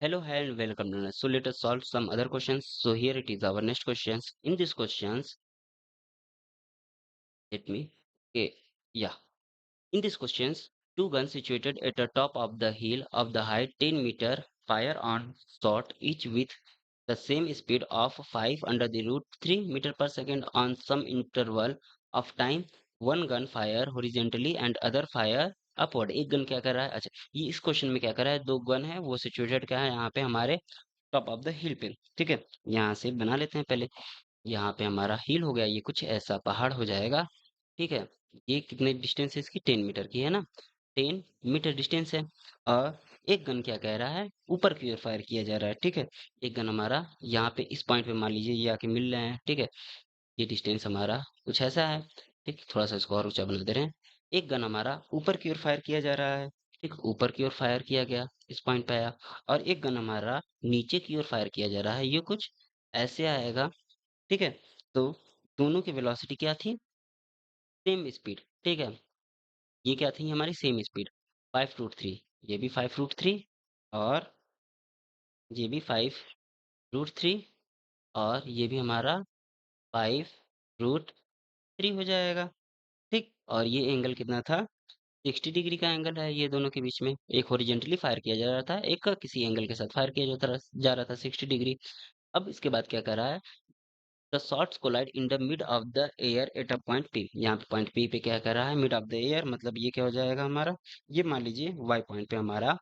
Hello, hi, and welcome to So let us solve some other questions. So here it is our next questions. In these questions, let me okay, yeah. In these questions, two guns situated at the top of the hill of the height 10-meter fire on shot, each with the same speed of 5 under the root 3 meter per second on some interval of time. One gun fire horizontally and other fire upward. एक gun क्या कर रहा है? अच्छा, ये इस question में क्या कर रहा है? दो गन है, वो सिचुएटेड क्या है यहाँ पे हमारे टॉप ऑफ द हिल पे। ठीक है, यहाँ से बना लेते हैं पहले। यहाँ पे हमारा हिल हो गया, ये कुछ ऐसा पहाड़ हो जाएगा। ठीक है, ये कितने डिस्टेंस है इसकी? 10 मीटर की है ना, 10 मीटर डिस्टेंस है। और एक गन क्या कह रहा है? ऊपर की ओर फायर किया जा रहा है। ठीक है, एक गन हमारा यहाँ पे इस पॉइंट पे मान लीजिए ये आके मिल रहे हैं। ठीक है, ये डिस्टेंस हमारा कुछ ऐसा है। ठीक, थोड़ा सा इसको और ऊंचा बना दे रहे हैं। एक गन हमारा ऊपर की ओर फायर किया जा रहा है। ठीक, ऊपर की ओर फायर किया गया, इस पॉइंट पे आया। और एक गन हमारा नीचे की ओर फायर किया जा रहा है, ये कुछ ऐसे आएगा। ठीक है, तो दोनों की वेलोसिटी क्या थी? Same speed. ठीक है, ये क्या थी हमारी? Same speed, 5√3। ये भी 5√3 और ये भी 5√3 और ये भी हमारा 5√3 हो जाएगा। ठीक, और ये एंगल कितना था? 60 डिग्री का एंगल है ये दोनों के बीच में। एक हॉरिजेंटली फायर किया जा रहा था, एक का किसी एंगल के साथ फायर किया जा रहा था 60 डिग्री। अब इसके बाद क्या कर रहा है? The shots collide in the mid of the air at a point P. यहाँ पे पॉइंट पी पे क्या कर रहा है? मिड ऑफ द एयर, मतलब ये क्या हो जाएगा हमारा? ये मान लीजिए वाई पॉइंट पे हमारा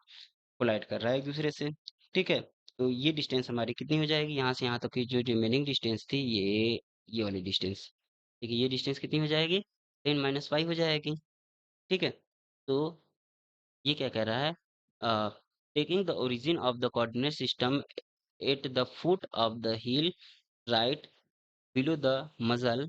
कोलाइड कर रहा है एक दूसरे से। ठीक है, तो ये डिस्टेंस हमारी कितनी हो जाएगी? यहाँ से यहाँ तक की जो रिमेनिंग डिस्टेंस थी, ये वाली डिस्टेंस। ठीक है, ये डिस्टेंस कितनी हो जाएगी? 10 - 5 हो जाएगी। ठीक है, तो ये क्या कह रहा है? Taking the origin of the coordinate system at the foot of the hill, right below the muzzle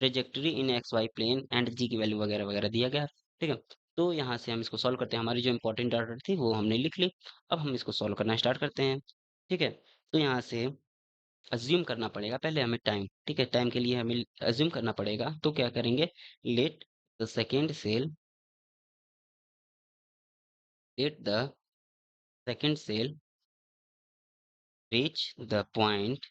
trajectory in X Y plane and g की वैल्यू वगैरह वगैरह दिया गया। ठीक है, तो यहाँ से हम इसको सॉल्व करते हैं। हमारी जो इंपॉर्टेंट डाटा थी वो हमने लिख ली। अब हम इसको सॉल्व करना स्टार्ट करते हैं। ठीक है, तो यहाँ से अज्यूम करना पड़ेगा पहले हमें टाइम। ठीक है, टाइम के लिए हमें अज्यूम करना पड़ेगा, तो क्या करेंगे? Let the second shell let the second shell reach the point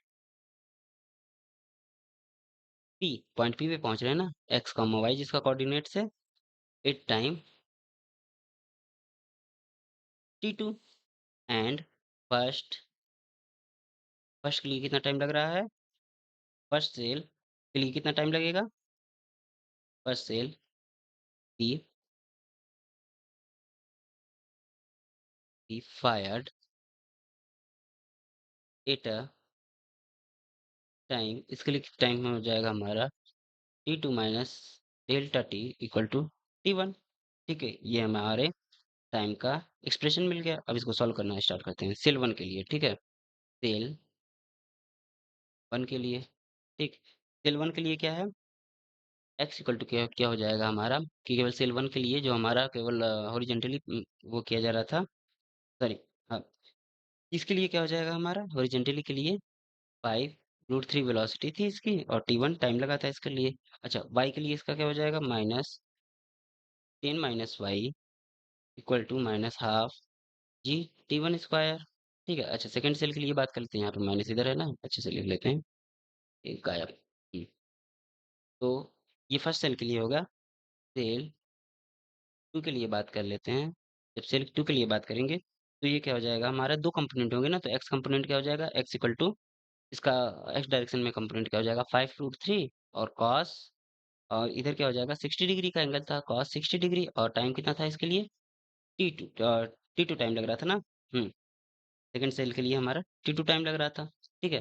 P. Point P पे पहुंच रहे हैं ना, एक्स कॉमा वाई जिसका कोऑर्डिनेट्स है, at time T2। And first first के लिए कितना टाइम लग रहा है? फर्स्ट सेल के लिए कितना टाइम लगेगा? First shell be fired at a time, इसके लिए टाइम हो जाएगा हमारा T2 minus delta T equal to T1। ठीक है, ये हमारे टाइम का एक्सप्रेशन मिल गया। अब इसको सॉल्व करना स्टार्ट करते हैं सेल वन के लिए। ठीक है, सेल वन के लिए। ठीक, सेल वन के लिए क्या है? एक्स इक्वल टू क्या क्या हो जाएगा हमारा? कि केवल सेल वन के लिए जो हमारा केवल हॉरिजेंटली वो किया जा रहा था, सॉरी, हाँ, इसके लिए क्या हो जाएगा हमारा? हॉरिजेंटली के लिए 5√3 वेलोसिटी थी इसकी और T1 टाइम लगा था इसके लिए। अच्छा, वाई के लिए इसका क्या हो जाएगा? -10 - y equal to -12 G T1 square. ठीक है, अच्छा सेकंड सेल के लिए बात कर लेते हैं। यहाँ पे माइनस इधर है ना, अच्छे से लिख लेते हैं, एक गायब। तो ये फर्स्ट सेल के लिए होगा। सेल टू के लिए बात कर लेते हैं। जब सेल टू के लिए बात करेंगे तो ये क्या हो जाएगा हमारा? दो कंपोनेंट होंगे ना, तो एक्स कंपोनेंट क्या हो जाएगा? एक्स इक्वल टू इसका एक्स डायरेक्शन में कंपोनेंट क्या हो जाएगा? 5√3 और कॉस, और इधर क्या हो जाएगा? 60 डिग्री का एंगल था, कॉस 60 डिग्री, और टाइम कितना था इसके लिए? T2। T2 टाइम लग रहा था ना। सेकंड सेल के लिए हमारा T2 टाइम लग रहा था। ठीक है,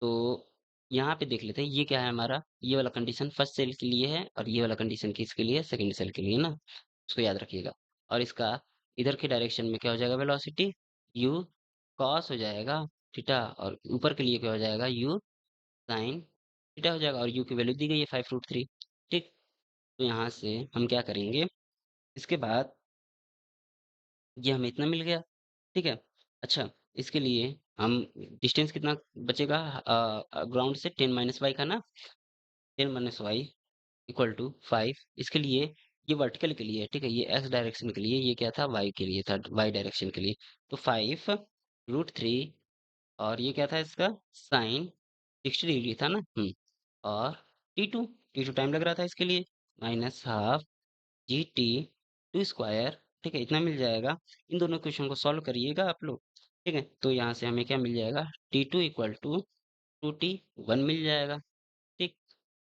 तो यहाँ पे देख लेते हैं ये क्या है हमारा? ये वाला कंडीशन फर्स्ट सेल के लिए है और ये वाला कंडीशन किसके लिए? सेकंड सेल के लिए ना, उसको याद रखिएगा। और इसका इधर के डायरेक्शन में क्या हो जाएगा? वेलोसिटी u कॉस हो जाएगा थीटा, और ऊपर के लिए क्या हो जाएगा? u साइन थीटा हो जाएगा, और u की वैल्यू दी गई है 5√3। ठीक, तो यहाँ से हम क्या करेंगे? इसके बाद ये हमें इतना मिल गया। ठीक है, अच्छा, इसके लिए हम डिस्टेंस कितना बचेगा ग्राउंड से? 10 - y का ना, 10 - y इक्वल टू 5। इसके लिए ये वर्टिकल के लिए है। ठीक है, ये एक्स डायरेक्शन के लिए, ये क्या था? वाई के लिए था, वाई डायरेक्शन के लिए। तो 5 √3 और ये क्या था इसका साइन 60 डिग्री था ना। और टी टू टाइम लग रहा था इसके लिए, माइनस हाफ GT2 स्क्वायर। ठीक है, इतना मिल जाएगा। इन दोनों क्वेश्चन को सॉल्व करिएगा आप लोग। ठीक है, तो यहाँ से हमें क्या मिल जाएगा, T2 = 2T1 मिल जाएगा। ठीक,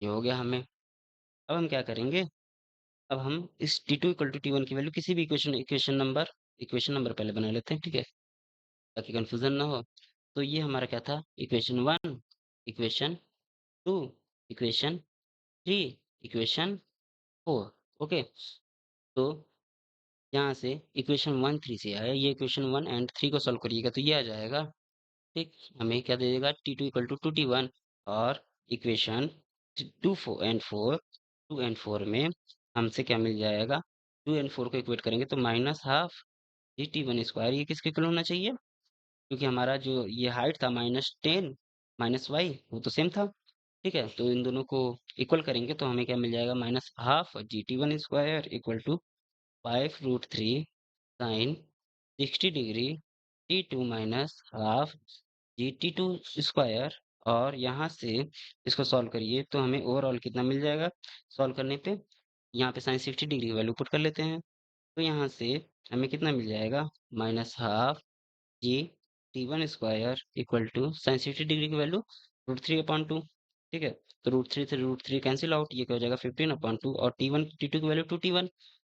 ये हो गया हमें। अब हम क्या करेंगे, अब हम इस T2 = T1 की वैल्यू किसी भी इक्वेशन नंबर पहले बना लेते हैं। ठीक है, ताकि कंफ्यूजन ना हो। तो ये हमारा क्या था, equation 1, equation 2, equation 3, equation 4। Okay, तो यहाँ से इक्वेशन 1 3 से आया, ये इक्वेशन 1 एंड 3 को सॉल्व करिएगा तो ये आ जाएगा। ठीक, हमें क्या दे देगा, T2 = 2T1। और इक्वेशन 2 एंड 4 में हमसे क्या मिल जाएगा, 2 एंड 4 को इक्वेट करेंगे तो माइनस हाफ GT1 स्क्वायर, ये किसके इक्वल होना चाहिए, क्योंकि हमारा जो ये हाइट था -10 -y वो तो सेम था। ठीक है, तो इन दोनों को इक्वल करेंगे तो हमें क्या मिल जाएगा, minus half GT1 square equal to 5√3 sine 60 degree T2 minus half GT2 square. और यहाँ से इसको सॉल्व करिए तो हमें ओवरऑल कितना मिल जाएगा, सॉल्व करने पे यहाँ पे साइन 60 डिग्री वैल्यू पुट कर लेते हैं। तो यहाँ से हमें कितना मिल जाएगा, minus half GT1 square equal to sine 60 degree की वैल्यू √3/2। ठीक है, तो √3 से √3 कैंसिल आउट, ये क्या हो जाएगा 15/2। और T2 की वैल्यू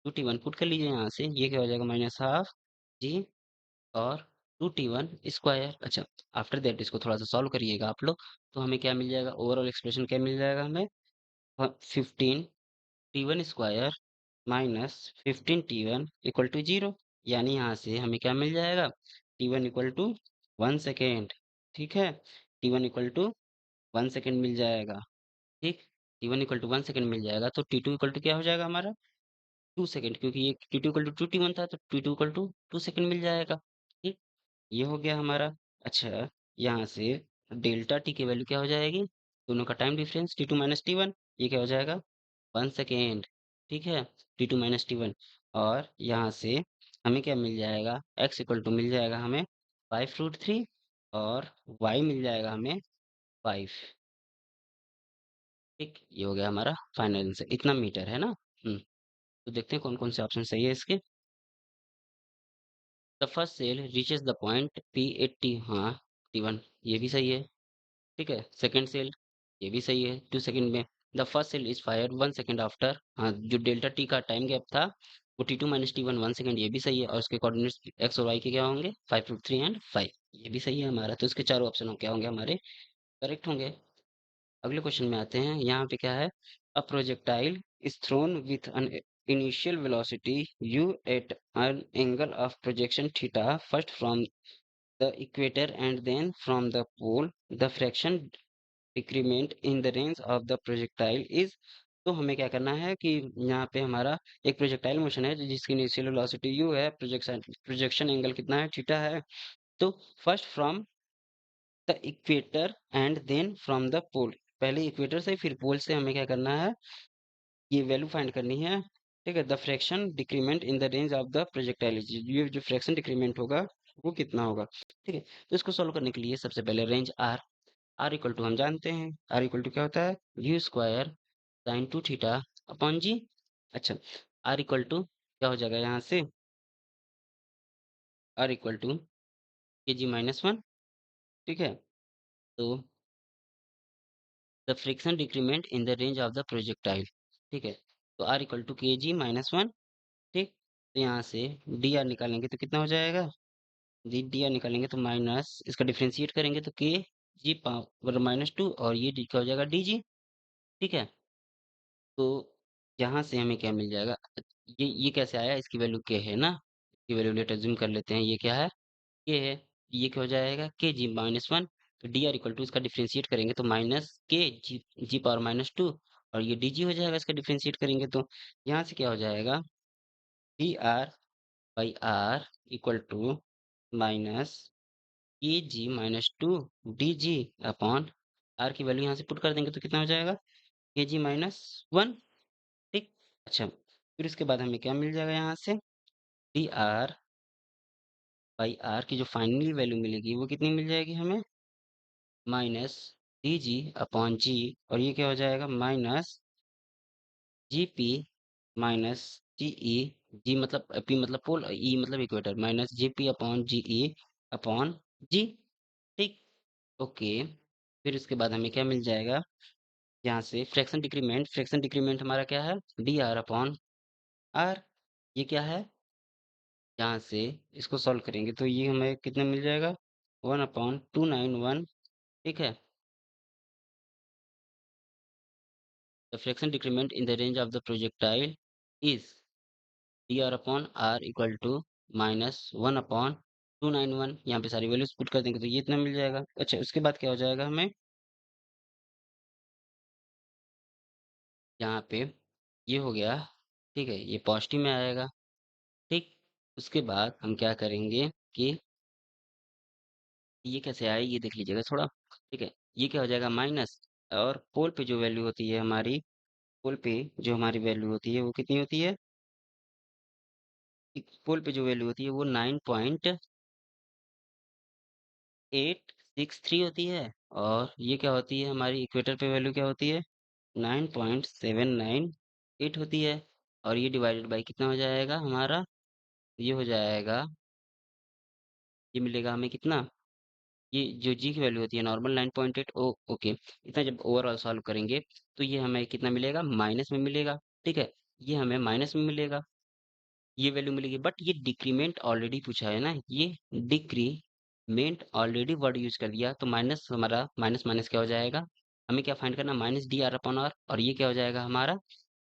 2T1 पुट कर लीजिए यहाँ से, ये क्या हो जाएगा माइनस हाफ जी और 2T1 स्क्वायर। अच्छा, आफ्टर दैट इसको थोड़ा सा सॉल्व करिएगा आप लोग, तो हमें क्या मिल जाएगा, ओवरऑल एक्सप्रेशन क्या मिल जाएगा हमें, 15T1 square minus 15T1 equal to 0। यानी यहाँ से हमें क्या मिल जाएगा, T1 = 1 सेकेंड। ठीक है, T1 = 1 सेकेंड मिल जाएगा। ठीक, T1 = 1 सेकेंड मिल जाएगा, तो T2 क्या हो जाएगा हमारा, 2 सेकेंड, क्योंकि ये T2 = 2T1 था तो T2 = 2 सेकेंड मिल जाएगा। ठीक, ये हो गया हमारा। अच्छा, यहाँ से डेल्टा टी की वैल्यू क्या हो जाएगी, दोनों का टाइम डिफरेंस T2 - T1, ये क्या हो जाएगा 1 सेकेंड। ठीक है, T2 - T1। और यहाँ से हमें क्या मिल जाएगा, x = मिल जाएगा हमें 5√3 और y मिल जाएगा हमें 5। ठीक, ये हो गया हमारा फाइनल आंसर, इतना मीटर है ना। तो देखते हैं कौन कौन से ऑप्शन सही है इसके। The first shell reaches the point P80, हाँ T1, ये भी सही है। ठीक है, सेकंड सेल, ये भी सही है 2 सेकंड में। The first shell is fired 1 second after, हाँ जो डेल्टा टी का टाइम गैप था वो T2 - T1 1 सेकंड, ये भी सही है। और उसके कोऑर्डिनेट्स एक्स और वाई के क्या होंगे, 5√3 एंड 5, ये भी सही है हमारा। तो इसके चारों ऑप्शन क्या होंगे हमारे, करेक्ट होंगे। अगले क्वेश्चन में आते हैं, यहाँ पे क्या है, a projectile is thrown with an initial velocity u at an angle of projection theta first from the equator and then from the pole, the fraction decrement in the range of the projectile is. तो हमें क्या करना है कि यहाँ पे हमारा एक प्रोजेक्टाइल मोशन है जिसकी इनिशियल वेलोसिटी u है, प्रोजेक्शन एंगल कितना है, थीटा है। तो first from the equator and then from the pole, पहले इक्वेटर से फिर पोल से हमें क्या करना है, ये वैल्यू फाइंड करनी है। ठीक है, the fraction decrement in the range of the projectile, ये जो फ्रैक्शन डिक्रीमेंट होगा वो कितना होगा। ठीक है, तो इसको सोल्व करने के लिए सबसे पहले रेंज R = हम जानते हैं, R = क्या होता है, u² sin 2 theta upon g। अच्छा, R = क्या हो जाएगा यहाँ से, R = kg-1। ठीक है, तो the friction decrement in the range of the projectile. ठीक है, तो R = kg-1। ठीक, तो यहाँ से डी आर निकालेंगे तो कितना हो जाएगा, डी आर निकालेंगे तो माइनस, इसका डिफ्रेंशिएट करेंगे तो k g⁻² और ये डी का हो जाएगा डी जी। ठीक है, तो यहाँ से हमें क्या मिल जाएगा, ये कैसे आया, इसकी वैल्यू के है ना, इसकी वैल्यू लेट अज्यूम कर लेते हैं, ये क्या है, के है। ये क्या हो जाएगा kg-1। तो डी आर इक्वल टू इसका डिफ्रेंशिएट करेंगे तो माइनस k g⁻²। और ये डी जी हो जाएगा इसका डिफ्रेंशिएट करेंगे तो यहाँ से क्या हो जाएगा, dr/r equal to minus kg-2 dg R की वैल्यू यहाँ से पुट कर देंगे तो कितना हो जाएगा, kg-1। ठीक, अच्छा, फिर उसके बाद हमें क्या मिल जाएगा यहाँ से, dr बाई आर की जो फाइनली वैल्यू मिलेगी वो कितनी मिल जाएगी हमें, minus d g upon g, और ये क्या हो जाएगा, माइनस जी पी माइनस जी ई, जी मतलब पी मतलब पोल, ई मतलब equator, minus g p upon जी ई अपॉन जी। ठीक, ओके। फिर उसके बाद हमें क्या मिल जाएगा, यहाँ से फ्रैक्शन डिक्रीमेंट हमारा क्या है, डी आर अपॉन आर। ये क्या है, यहाँ से इसको सॉल्व करेंगे तो ये हमें कितना मिल जाएगा, 1/291। ठीक है, the fraction decrement in the range of the projectile is D R upon R equal to -1/291। यहाँ पे सारी वैल्यूज पुट कर देंगे तो ये इतना मिल जाएगा। अच्छा, उसके बाद क्या हो जाएगा हमें, यहाँ पे ये हो गया, ठीक है, ये पॉजिटिव में आएगा। ठीक, उसके बाद हम क्या करेंगे कि ये कैसे आए ये देख लीजिएगा थोड़ा। ठीक है, ये क्या हो जाएगा, माइनस, और पोल पे जो वैल्यू होती है हमारी, पोल पे जो हमारी वैल्यू होती है वो कितनी होती है, पोल पे जो वैल्यू होती है वो 9.863 होती है, और ये क्या होती है हमारी इक्वेटर पे वैल्यू क्या होती है, 9.798 होती है। और ये डिवाइडेड बाई कितना हो जाएगा हमारा, ये हो जाएगा, ये मिलेगा हमें कितना, ये जो जी की वैल्यू होती है नॉर्मल 9.8, ओ ओके। इतना जब ओवरऑल सॉल्व करेंगे तो ये हमें कितना मिलेगा, माइनस में मिलेगा। ठीक है, ये हमें माइनस में मिलेगा, ये वैल्यू मिलेगी, बट ये डिक्रीमेंट ऑलरेडी पूछा है ना, ये डिक्रीमेंट ऑलरेडी वर्ड यूज कर दिया, तो माइनस हमारा माइनस माइनस क्या हो जाएगा, हमें क्या फाइंड करना, minus D R upon R, और ये क्या हो जाएगा हमारा,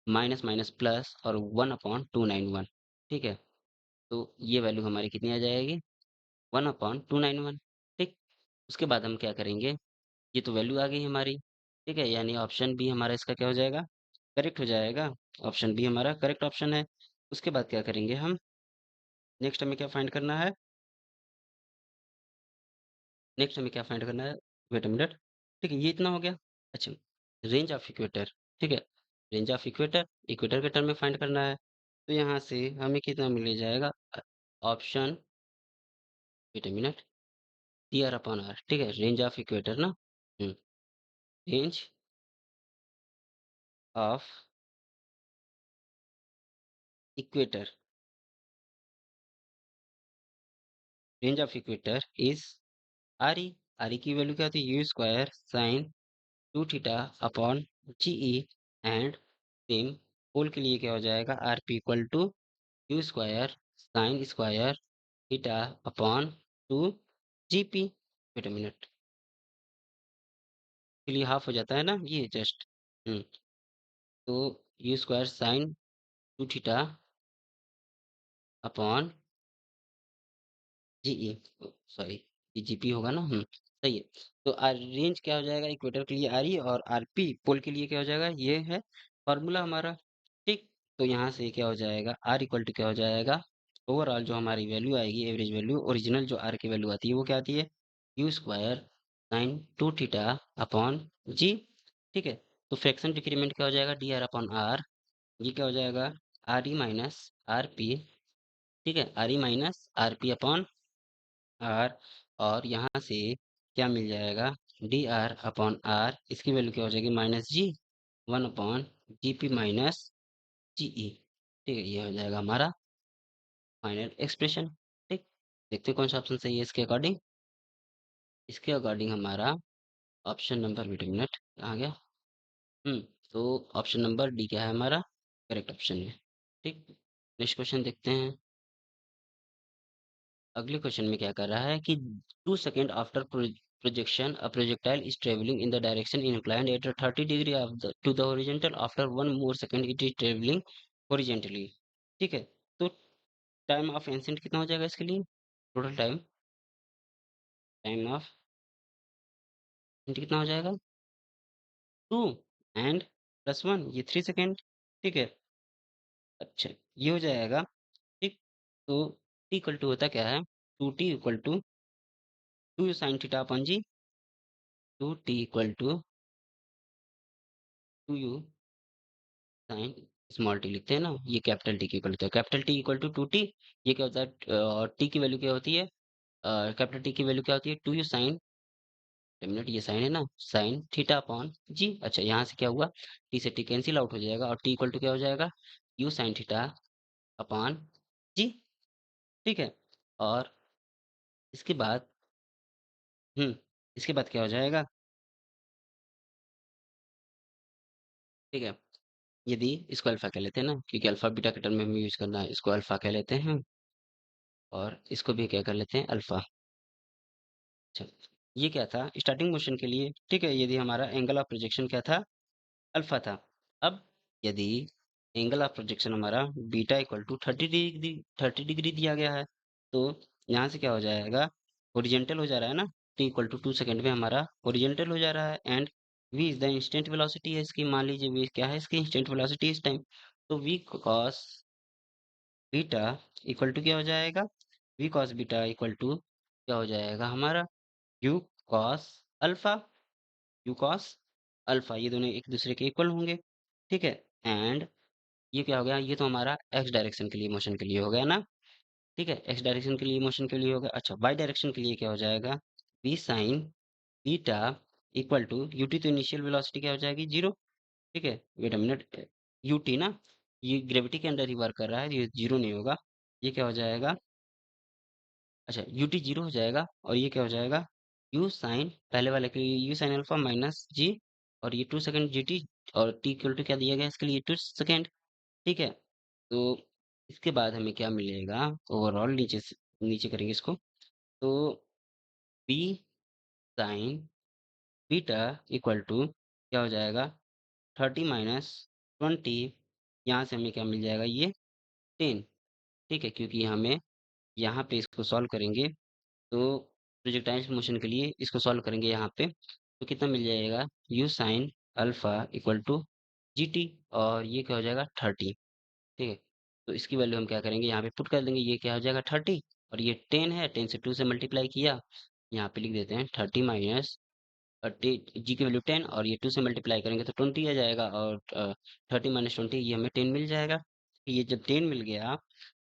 माइनस माइनस प्लस और 1/291। ठीक है, तो ये वैल्यू हमारी कितनी आ जाएगी, 1/291। ठीक, उसके बाद हम क्या करेंगे, ये तो वैल्यू आ गई हमारी। ठीक है, यानी ऑप्शन बी हमारा इसका क्या हो जाएगा, करेक्ट हो जाएगा। ऑप्शन बी हमारा करेक्ट ऑप्शन है। उसके बाद क्या करेंगे हम, नेक्स्ट हमें क्या फाइंड करना है, नेक्स्ट हमें क्या फाइंड करना है, वेट अ मिनट। ठीक है, ये इतना हो गया। अच्छा, रेंज ऑफ इक्वेटर। ठीक है, रेंज ऑफ इक्वेटर, इक्वेटर के टर्म में फाइंड करना है, तो यहाँ से हमें कितना मिल जाएगा, option, wait a minute, T R upon R. ठीक है, रेंज ऑफ इक्वेटर ना, range of equator, range of equator is R E. R E की वैल्यू क्या होती है, you square sine 2 theta upon ji E, and same pole के लिए क्या हो जाएगा, R P equal to U square sine square theta upon 2 G P. Wait a minute, के लिए हाफ हो जाता है ना ये जस्ट, हम्म तो U square sine 2 theta upon जी ई, सॉरी, ये जीपी होगा ना, सही है। तो आर रेंज क्या हो जाएगा, इक्वेटर के लिए आर ई, और आर पी पोल के लिए क्या हो जाएगा, ये है फॉर्मूला हमारा। ठीक, तो यहाँ से क्या हो जाएगा, आर इक्वल टू क्या हो जाएगा, ओवरऑल जो हमारी वैल्यू आएगी, एवरेज वैल्यू, ओरिजिनल जो आर की वैल्यू आती है वो क्या आती है, you square sine 2 theta upon g. ठीक है, तो फ्रैक्शन डिक्रीमेंट क्या हो जाएगा, डी आर अपॉन आर, ये क्या हो जाएगा, R E minus R P. ठीक है, R E minus R P upon R, और यहाँ से क्या मिल जाएगा, डी आर अपॉन आर, इसकी वैल्यू क्या हो जाएगी, माइनस जी, 1/जी पी माइनस जी ई। ठीक है, ये हो जाएगा हमारा फाइनल एक्सप्रेशन। ठीक, देखते हैं कौन सा ऑप्शन सही है इसके अकॉर्डिंग। इसके अकॉर्डिंग हमारा option number, wait a minute, कहाँ गया, हम्म तो ऑप्शन नंबर डी क्या है हमारा, करेक्ट ऑप्शन है। ठीक, नेक्स्ट क्वेश्चन देखते हैं। अगले क्वेश्चन में क्या कर रहा है कि 2 second after projection a projectile is travelling in the direction inclined at 30 degree of the two the horizontal, after 1 more second it is travelling horizontally. ठीक है, तो टाइम ऑफ इंसेंट कितना हो जाएगा इसके लिए, टोटल टाइम, टाइम ऑफ कितना हो जाएगा, 2 एंड +1, ये 3 सेकेंड। ठीक है, अच्छा, ये हो जाएगा। ठीक, तो टी इक्वल टू होता क्या है, 2t equal to sine theta upon G, 2t equal to 2u sine small T लिखते हैं ना, ये कैपिटल टी की इक्वल होता है, capital T equal to 2t। ये क्या होता है, टी की वैल्यू क्या होती है, कैपिटल टी की वैल्यू क्या होती है, टू यू साइन, मिनट ये साइन है ना, साइन थीटा अपॉन जी। अच्छा यहाँ से क्या हुआ, टी से टी कैंसिल आउट हो जाएगा और टी इक्वल टू क्या हो जाएगा, U sign theta upon g. ठीक है। और इसके बाद हम्म इसके बाद क्या हो जाएगा, ठीक है, यदि इसको अल्फा कह लेते हैं ना, क्योंकि अल्फा बीटा के टर्म में हमें यूज करना है, इसको अल्फा कह लेते हैं और इसको भी क्या कर लेते हैं, अल्फा। अच्छा, ये क्या था, स्टार्टिंग मोशन के लिए, ठीक है, यदि हमारा एंगल ऑफ प्रोजेक्शन क्या था, अल्फा था। अब यदि एंगल ऑफ प्रोजेक्शन हमारा beta equal to 30 degree, 30 degree दिया गया है, तो यहाँ से क्या हो जाएगा, ओरिजेंटल हो जा रहा है ना, टी इक्वल टू 2 सेकेंड में हमारा ओरिजेंटल हो जा रहा है, and V is the instant velocity है इसकी, मान लीजिए वी क्या है इसकी इंस्टेंट वेलोसिटी इस टाइम। तो V cos beta equal to क्या हो जाएगा, V cos beta equal to क्या हो जाएगा हमारा, U cos alpha, U cos alpha, ये दोनों एक दूसरे के इक्वल होंगे। ठीक है। एंड ये क्या हो गया, ये तो हमारा एक्स डायरेक्शन के लिए मोशन के लिए हो गया ना। ठीक है, एक्स डायरेक्शन के लिए मोशन के लिए हो गया। अच्छा, वाई डायरेक्शन के लिए क्या हो जाएगा, V sine beta equal to UT, तो इनिशियल वेलोसिटी क्या हो जाएगी, जीरो। ठीक है, वेट अ मिनट, यूटी ना, ये ग्रेविटी के अंडर ही वर्क कर रहा है, ये जीरो नहीं होगा, ये क्या हो जाएगा, अच्छा यूटी जीरो हो जाएगा और ये क्या हो जाएगा, यू साइन, पहले वाले के लिए यू साइन अल्फा माइनस जी, और ये 2 सेकेंड जी टी, और टी इक्वल टू क्या दिया गया इसके लिए, 2 सेकेंड। ठीक है। तो इसके बाद हमें क्या मिलेगा, ओवरऑल नीचे से नीचे करेंगे इसको, तो B sine beta equal to क्या हो जाएगा, 30 - 20, यहाँ से हमें क्या मिल जाएगा, ये 10। ठीक है, क्योंकि हमें यहाँ पे इसको सॉल्व करेंगे, तो प्रोजेक्टाइल मोशन के लिए इसको सॉल्व करेंगे यहाँ पे, तो कितना मिल जाएगा, U sine alpha equal to G T, और ये क्या हो जाएगा, 30। ठीक है, तो इसकी वैल्यू हम क्या करेंगे, यहाँ पे पुट कर देंगे, ये क्या हो जाएगा 30, और ये 10 है, 10 से 2 से मल्टीप्लाई किया, यहाँ पे लिख देते हैं 30 माइनस जी की वैल्यू 10, और ये 2 से मल्टीप्लाई करेंगे तो 20 आ जाएगा, और 30 - 20 ये हमें 10 मिल जाएगा। ये जब 10 मिल गया,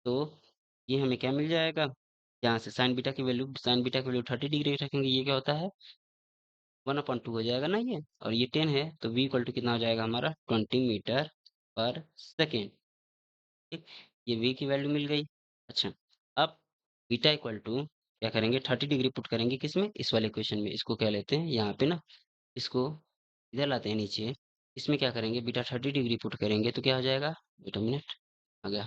तो ये हमें क्या मिल जाएगा, यहाँ से साइन बीटा की वैल्यू 30 डिग्री रखेंगे, ये क्या होता है, 1/2 हो जाएगा ना ये, और ये 10 है, तो v इक्वल टू कितना हो जाएगा हमारा, 20 मीटर पर सेकेंड। ठीक, ये v की वैल्यू मिल गई। अच्छा, अब बीटा इक्वल टू क्या करेंगे, 30 डिग्री पुट करेंगे किसमें, इस वाले इक्वेशन में, इसको क्या लेते हैं यहाँ पे ना, इसको इधर लाते हैं नीचे, इसमें क्या करेंगे, बीटा 30 डिग्री पुट करेंगे तो क्या हो जाएगा, वेट अ मिनट, आ गया,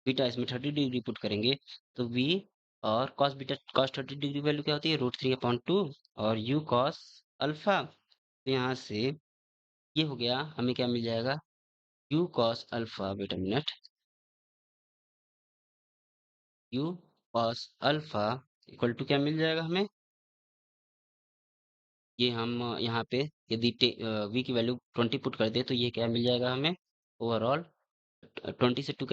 बीटा इसमें 30 डिग्री पुट करेंगे, तो वी, और cos beta, cos 30 degree value क्या होती है, √3/2, और यू कॉस अल्फा, तो यहाँ से ये हो गया, हमें क्या मिल जाएगा, U cos alpha, wait a minute, U cos alpha equal to क्या मिल जाएगा हमें, ये हम यहाँ पे यदि वी की वैल्यू 20 पुट कर दे, तो ये क्या मिल जाएगा हमें, ओवरऑल 20 से 2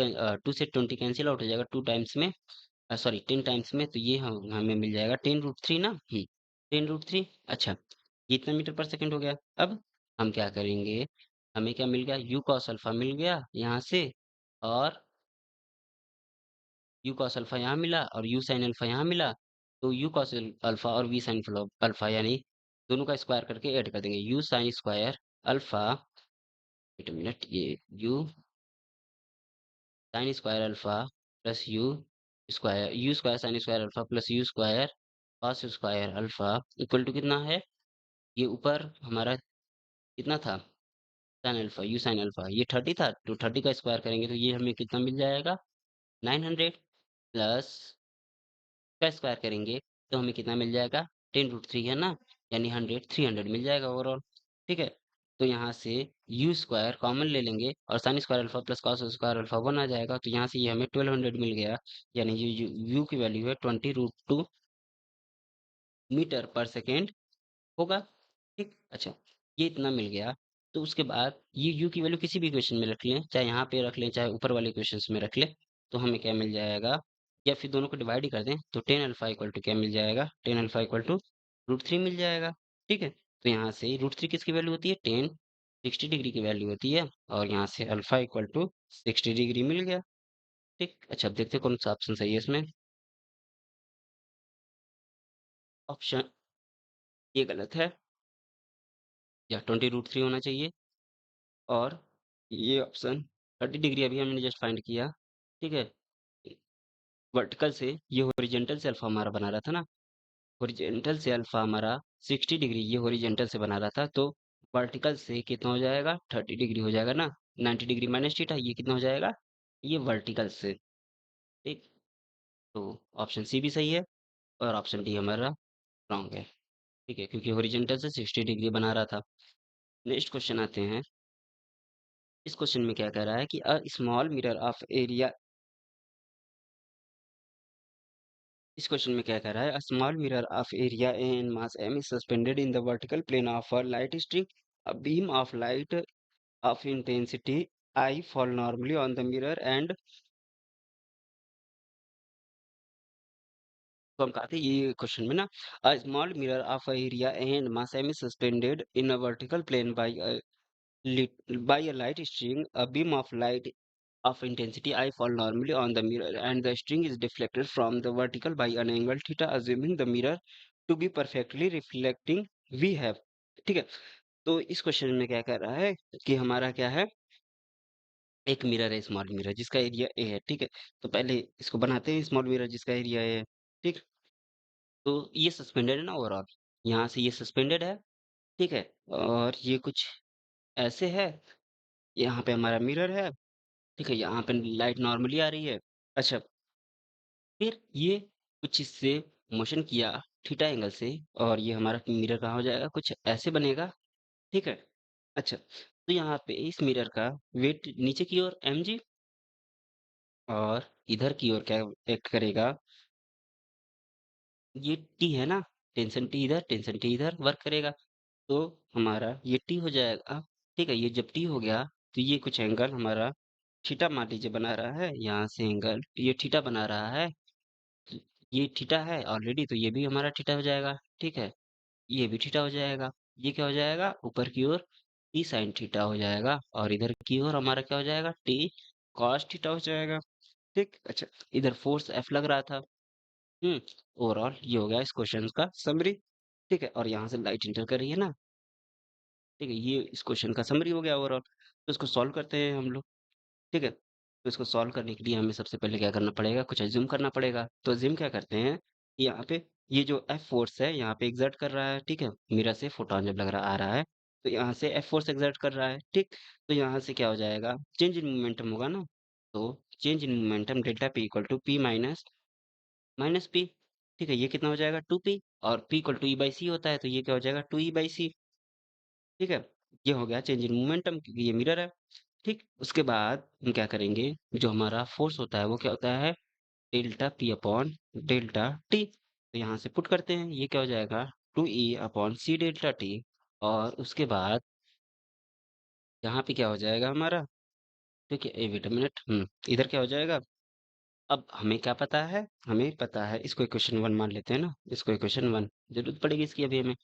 कैंसिल आउट हो जाएगा, 2 टाइम्स में, सॉरी 10 टाइम्स में, तो ये हमें मिल जाएगा 10√3 ना, 10√3। अच्छा, ये इतना मीटर पर सेकंड हो गया। अब हम क्या करेंगे, हमें क्या मिल गया, यू कॉस अल्फा मिल गया यहाँ से, और यू कॉस अल्फा यहाँ मिला, और यू साइन अल्फा यहाँ मिला, तो यू कॉस अल्फा और वी साइन अल्फा, यानी दोनों का स्क्वायर करके ऐड कर देंगे, यू साइन स्क्वायर अल्फा, एक मिनट, ये U sine square alpha plus U square sine square alpha plus U square cos square alpha equal to कितना है, ये ऊपर हमारा कितना था, sine alpha, U sine alpha, ये 30 था, तो 30 का स्क्वायर करेंगे तो ये हमें कितना मिल जाएगा, 900, प्लस का स्क्वायर करेंगे तो हमें कितना मिल जाएगा, 10√3 है ना, यानी 100, 300 मिल जाएगा ओवरऑल। ठीक है, तो यहाँ से यू स्क्वायर कॉमन ले लेंगे, और sign square alpha plus cos square alpha 1 आ जाएगा, तो यहाँ से ये हमें 1200 मिल गया, यानी जो यू की वैल्यू है 20√2 मीटर पर सेकेंड होगा। ठीक, अच्छा, ये इतना मिल गया, तो उसके बाद ये यू की वैल्यू किसी भी इक्वेशन में रख लें, चाहे यहाँ पे रख लें चाहे ऊपर वाले इक्वेशंस में रख लें, तो हमें क्या मिल जाएगा, या फिर दोनों को डिवाइड ही कर दें, तो 10 अल्फा इक्वल टू क्या मिल जाएगा, 10 अल्फा इक्वल टू √3 मिल जाएगा। ठीक है, तो यहाँ से √3 किसकी वैल्यू होती है, 60 डिग्री की वैल्यू होती है, और यहाँ से अल्फा इक्वल टू 60 डिग्री मिल गया। ठीक, अच्छा अब देखते हैं कौन सा ऑप्शन सही है इसमें। ऑप्शन ये गलत है, या 20√3 होना चाहिए। और ये ऑप्शन 30 डिग्री अभी हमने जस्ट फाइंड किया, ठीक है। वर्टिकल से ये हॉरिजेंटल से अल्फा हमारा बना रहा था ना, हॉरिजेंटल से अल्फा हमारा 60 डिग्री ये हॉरिजेंटल से बना रहा था, तो वर्टिकल से कितना हो जाएगा, 30 डिग्री हो जाएगा ना। 90 डिग्री माइनस थीटा, ये कितना हो जाएगा, ये वर्टिकल से। ठीक, तो ऑप्शन सी भी सही है और ऑप्शन डी हमारा रॉन्ग है। ठीक है, क्योंकि हॉरिजेंटल से 60 डिग्री बना रहा था। नेक्स्ट क्वेश्चन आते हैं। इस क्वेश्चन में क्या कह रहा है कि a small mirror of area, इस क्वेश्चन में क्या कह रहा है, a small mirror of area and mass m is suspended in the vertical plane of a light string. A beam of light of intensity I fall normally on the mirror and, तो हम कहते हैं ये question में ना, a small mirror of area and mass m is suspended in a vertical plane by a light string. A beam of light of intensity I fall normally on the mirror and the string is deflected from the vertical by an angle theta, assuming the mirror to be perfectly reflecting we have। ठीक है, तो इस question में क्या कर रहा है कि हमारा क्या है, एक मिरर है, स्मॉल मिरर जिसका एरिया ए है। ठीक है, तो पहले इसको बनाते हैं, स्मॉल मिरर जिसका एरिया ए है। ठीक, तो ये सस्पेंडेड है ना ओवरऑल, यहाँ से ये सस्पेंडेड है। ठीक है, और ये कुछ ऐसे है, यहाँ पे हमारा मिरर है। ठीक है, यहाँ पे लाइट नॉर्मली आ रही है। अच्छा, फिर ये कुछ इससे मोशन किया थीटा एंगल से, और ये हमारा मिरर कहाँ हो जाएगा, कुछ ऐसे बनेगा। ठीक है, अच्छा, तो यहाँ पे इस मिरर का वेट नीचे की ओर mg, और इधर की ओर क्या एक्ट करेगा, ये टी है ना, टेंशन टी इधर, टेंशन टी इधर वर्क करेगा। तो हमारा ये टी हो जाएगा। ठीक है, ये जब टी हो गया तो ये कुछ एंगल हमारा थीटा मान लीजिए बना रहा है, यहाँ से एंगल ये थीटा बना रहा है। ये थीटा है ऑलरेडी, तो ये भी हमारा थीटा हो जाएगा। ठीक है, ये भी थीटा हो जाएगा। ये क्या हो जाएगा, ऊपर की ओर टी साइन थीटा हो जाएगा, और इधर की ओर हमारा क्या हो जाएगा, टी कॉस थीटा हो जाएगा। ठीक, अच्छा, इधर फोर्स एफ लग रहा था। हम्म, ओवरऑल ये हो गया इस क्वेश्चन का समरी। ठीक है, और यहाँ से लाइट इंटर कर रही है ना। ठीक है, ये इस क्वेश्चन का समरी हो गया ओवरऑल। तो इसको सॉल्व करते हैं हम लोग। ठीक है, तो इसको सॉल्व करने के लिए हमें सबसे पहले क्या करना पड़ेगा, कुछ अज्यूम करना पड़ेगा। तो अज्यूम क्या करते हैं, यहाँ पे ये जो एफ फोर्स है यहाँ पे एग्जर्ट कर रहा है। ठीक है, मिरर से फोटोन जब लग रहा आ रहा है, तो यहाँ से एफ फोर्स एग्जर्ट कर रहा है। ठीक, तो यहाँ से क्या हो जाएगा, चेंज इन मोमेंटम होगा ना। तो change in momentum delta p equal to p minus minus p. ठीक है, ये कितना हो जाएगा, 2p, और p equal to e by c होता है, तो ये क्या हो जाएगा, 2e/c। ठीक है, ये हो गया चेंज इन मोमेंटम, क्योंकि ये मिरर है। ठीक, उसके बाद हम क्या करेंगे, जो हमारा फोर्स होता है वो क्या होता है, delta P upon delta T. तो यहाँ से पुट करते हैं, ये क्या हो जाएगा, 2e/c डेल्टा टी। और उसके बाद यहाँ पे क्या हो जाएगा हमारा, ठीक है, ए वेट अ मिनट, इधर क्या हो जाएगा। अब हमें क्या पता है, हमें पता है, इसको इक्वेशन वन मान लेते हैं ना, इसको इक्वेशन वन जरूरत पड़ेगी इसकी अभी हमें।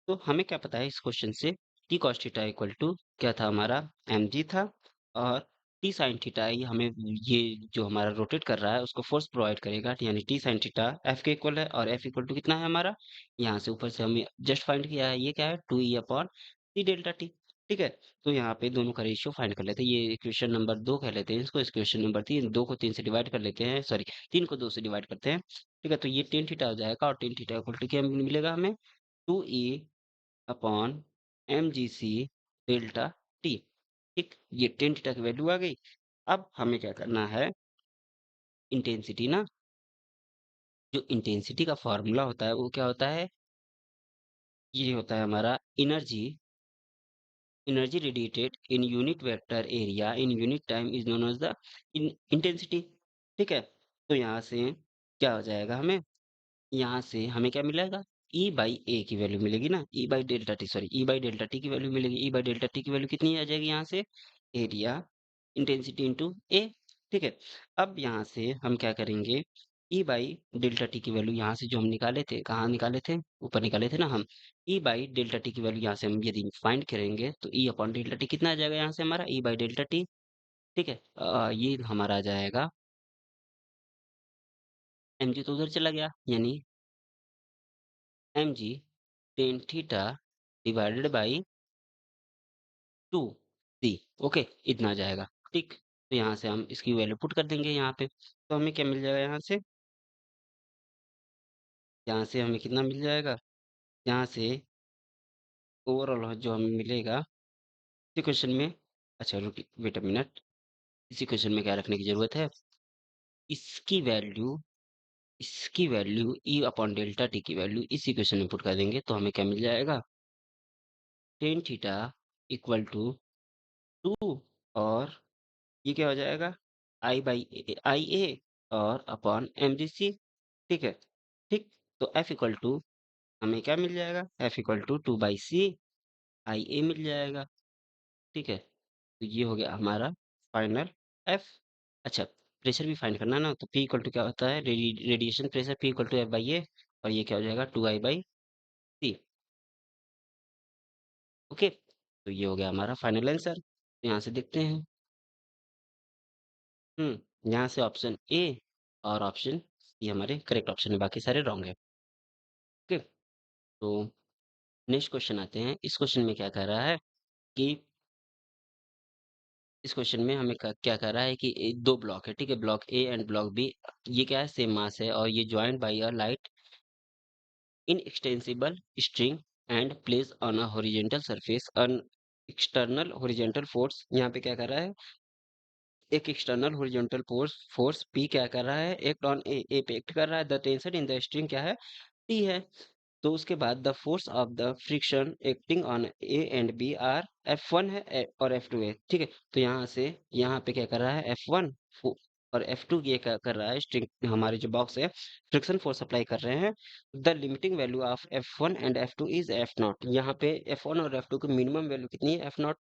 तो हमें क्या पता है इस क्वेश्चन से, T cos theta equal to क्या था हमारा, mg था। और टी साइन थीटा ये हमें, ये जो हमारा रोटेट कर रहा है उसको फोर्स प्रोवाइड करेगा, यानी टी साइन थीटा एफ के इक्वल है, और एफ इक्वल टू कितना है हमारा, यहाँ से ऊपर से हमें जस्ट फाइंड किया है, ये क्या है, 2e/c डेल्टा टी। ठीक है, तो यहाँ पे दोनों का रेशियो फाइंड कर लेते हैं, ये इक्वेशन नंबर 2 कह लेते हैं इसको, इस क्वेश्चन नंबर 3, 2 को 3 से डिवाइड कर लेते हैं, सॉरी 3 को 2 से डिवाइड करते हैं। ठीक है, तो ये टेन थीटा हो जाएगा, और टेन थीटा इक्वल टू क्या मिलेगा हमें, 2e/mgc डेल्टा टी। ठीक, ये टेन थीटा की वैल्यू आ गई। अब हमें क्या करना है, इंटेंसिटी ना, जो इंटेंसिटी का फॉर्मूला होता है वो क्या होता है, ये होता है हमारा energy, energy radiated in unit vector area in unit time is known as the intensity. ठीक है, तो यहाँ से क्या हो जाएगा हमें, यहाँ से हमें क्या मिलेगा, ई बाई ए की वैल्यू मिलेगी ना, e by delta t, sorry e by delta t की वैल्यू मिलेगी। ई बाई डेल्टा टी की वैल्यू कितनी आ जाएगी यहाँ से, एरिया इंटेंसिटी इंटू ए। ठीक है, अब यहाँ से हम क्या करेंगे, ई बाई डेल्टा टी की वैल्यू यहाँ से जो हम निकाले थे, कहाँ निकाले थे, ऊपर निकाले थे ना हम। ई बाई डेल्टा टी की वैल्यू यहाँ से हम यदि फाइंड करेंगे, तो ई अपॉन डेल्टा टी कितना आ जाएगा यहाँ से हमारा, ई बाई डेल्टा टी। ठीक है, ये हमारा आ जाएगा, एम जी तो उधर चला गया, यानी M G tan theta divided by 2 C. Okay, इतना आ जाएगा। ठीक, तो यहाँ से हम इसकी वैल्यू पुट कर देंगे यहाँ पे, तो हमें क्या मिल जाएगा यहाँ से? यहाँ से हमें कितना मिल जाएगा? यहाँ से ओवरऑल जो हमें मिलेगा इसी क्वेश्चन में। अच्छा रुकिए, वेट अ मिनट। इसी क्वेश्चन में क्या रखने की जरूरत है? इसकी वैल्यू इसकी वैल्यू ई अपॉन डेल्टा टी की वैल्यू इसी क्वेश्चन में पुट कर देंगे, तो हमें क्या मिल जाएगा? टेन थीटा इक्वल टू 2, और ये क्या हो जाएगा? आई बाई आई ए और अपॉन एम जी सी। ठीक है, ठीक। तो एफ इक्वल टू हमें क्या मिल जाएगा? एफ इक्वल टू 2/c आई ए मिल जाएगा। ठीक है, तो ये हो गया हमारा फाइनल एफ। अच्छा, प्रेशर भी फाइंड करना है ना, तो पी इक्वल टू क्या होता है? Radiation pressure p equal to f by a, और ये क्या हो जाएगा? 2I/c। ओके, तो ये हो गया हमारा फाइनल आंसर। यहाँ से देखते हैं। यहाँ से ऑप्शन ए और ऑप्शन ये हमारे करेक्ट ऑप्शन है, बाकी सारे रॉन्ग है। ओके, तो नेक्स्ट क्वेश्चन आते हैं। इस क्वेश्चन में क्या कह रहा है कि इस क्वेश्चन में हमें क्या कह रहा है कि दो ब्लॉक है, ठीक है, block A and block B. ये क्या है? सेम मास है, और ये joint by a light inextensible string and placed on a horizontal surface, an external horizontal force। यहाँ पे क्या कर रहा है? एक एक्सटर्नल हॉरिजॉन्टल फोर्स पी क्या कर रहा है? एक्ट ऑन ए, ए पे एक्ट कर रहा है। The tension in the string क्या है? टी है। तो उसके बाद the force of the friction acting on A and B are F1 है और F2 है। ठीक है, तो यहाँ से यहाँ पे क्या कर रहा है? F1 और F2 ये क्या कर रहा है? स्ट्रिंग हमारे जो बॉक्स है फ्रिक्शन फोर्स अप्लाई कर रहे हैं। The limiting value of F1 and F2 is F not. यहाँ पे F1 और F2 की मिनिमम वैल्यू कितनी है? F not.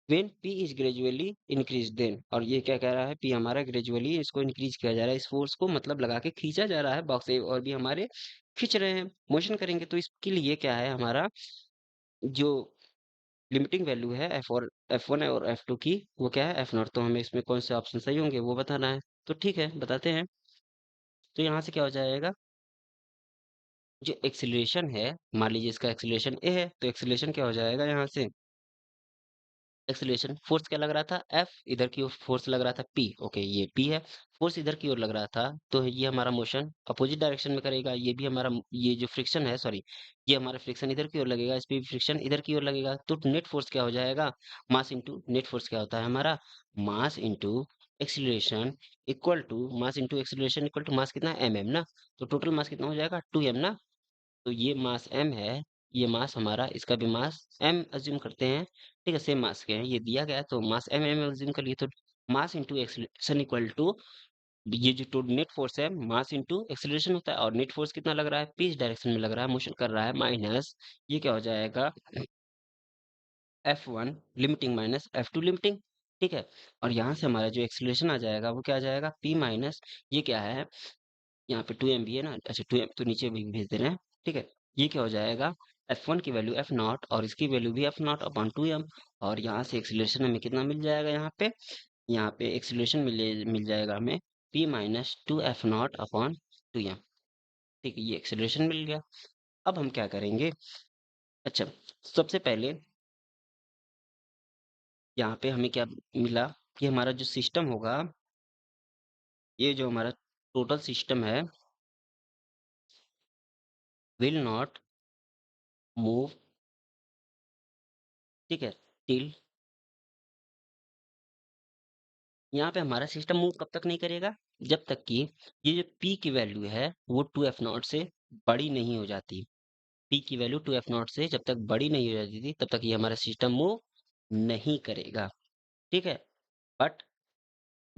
When P is gradually increase then, और ये क्या कह रहा है? पी हमारा ग्रेजुअली इसको इंक्रीज किया जा रहा है, इस फोर्स को मतलब लगा के खींचा जा रहा है बॉक्स से, और भी हमारे खींच रहे हैं, मोशन करेंगे, तो इसके लिए क्या है हमारा जो लिमिटिंग वैल्यू है F1 है और F2 की, वो क्या है? F not. तो हमें इसमें कौन से ऑप्शन सही होंगे वो बताना है। तो ठीक है, बताते हैं। तो यहाँ से क्या हो जाएगा? जो एक्सीलरेशन है, मान लीजिए इसका एक्सीलरेशन ए है, तो एक्सीलरेशन क्या हो जाएगा? यहाँ से एक्सीलरेशन फोर्स क्या लग रहा था? एफ, इधर की ओर फोर्स लग रहा था पी। ओके, ये पी है। फोर्स इधर की ओर लग रहा था, तो ये हमारा मोशन अपोजिट डायरेक्शन में करेगा। ये भी हमारा ये जो फ्रिक्शन है, सॉरी, ये हमारा फ्रिक्शन इधर की ओर लगेगा, इस पे भी फ्रिक्शन इधर की ओर लगेगा। तो नेट फोर्स क्या हो जाएगा? मास इंटू नेट फोर्स क्या होता है हमारा? Mass into acceleration equal to mass into acceleration equal to mass कितना? एम ना। तो टोटल मास कितना हो जाएगा? 2m ना। तो ये मास m है, ये मास हमारा, इसका भी मास m अज्यूम करते हैं। ठीक है, सेम मास के हैं, ये दिया गया है, तो मास m अज्यूम कर लिए। तो mass into acceleration equal to ये जो टू नेट फोर्स है, मास इंटू एक्सीलरेशन होता है, और नेट फोर्स कितना लग रहा है? पी इस डायरेक्शन में लग रहा है, मोशन कर रहा है, माइनस ये क्या हो जाएगा? F1 limiting minus F2 limiting. ठीक है, और यहाँ से हमारा जो एक्सीलरेशन आ जाएगा वो क्या आ जाएगा? P माइनस ये क्या है? यहाँ पे 2m भी है ना, अच्छा 2m तो नीचे भी भेज दे रहे हैं। ठीक है, ये क्या हो जाएगा? F1 की वैल्यू एफ नॉट, और इसकी वैल्यू भी एफ नॉट अपॉन 2m। और यहाँ से एक्सीलरेशन हमें कितना मिल जाएगा? यहाँ पे एक्सीलरेशन मिल जाएगा हमें p minus 2f not upon 2m। ठीक है, ये एक्सीलरेशन मिल गया। अब हम क्या करेंगे? अच्छा, सबसे पहले यहाँ पे हमें क्या मिला कि हमारा जो सिस्टम होगा, ये जो हमारा टोटल सिस्टम है, विल नॉट मूव, ठीक है, टिल, यहाँ पे हमारा सिस्टम मूव कब तक नहीं करेगा? जब तक कि ये जो p की वैल्यू है वो 2f0 से बड़ी नहीं हो जाती। p की वैल्यू 2f0 से जब तक बड़ी नहीं हो जाती थी, तब तक ये हमारा सिस्टम मूव नहीं करेगा। ठीक है, बट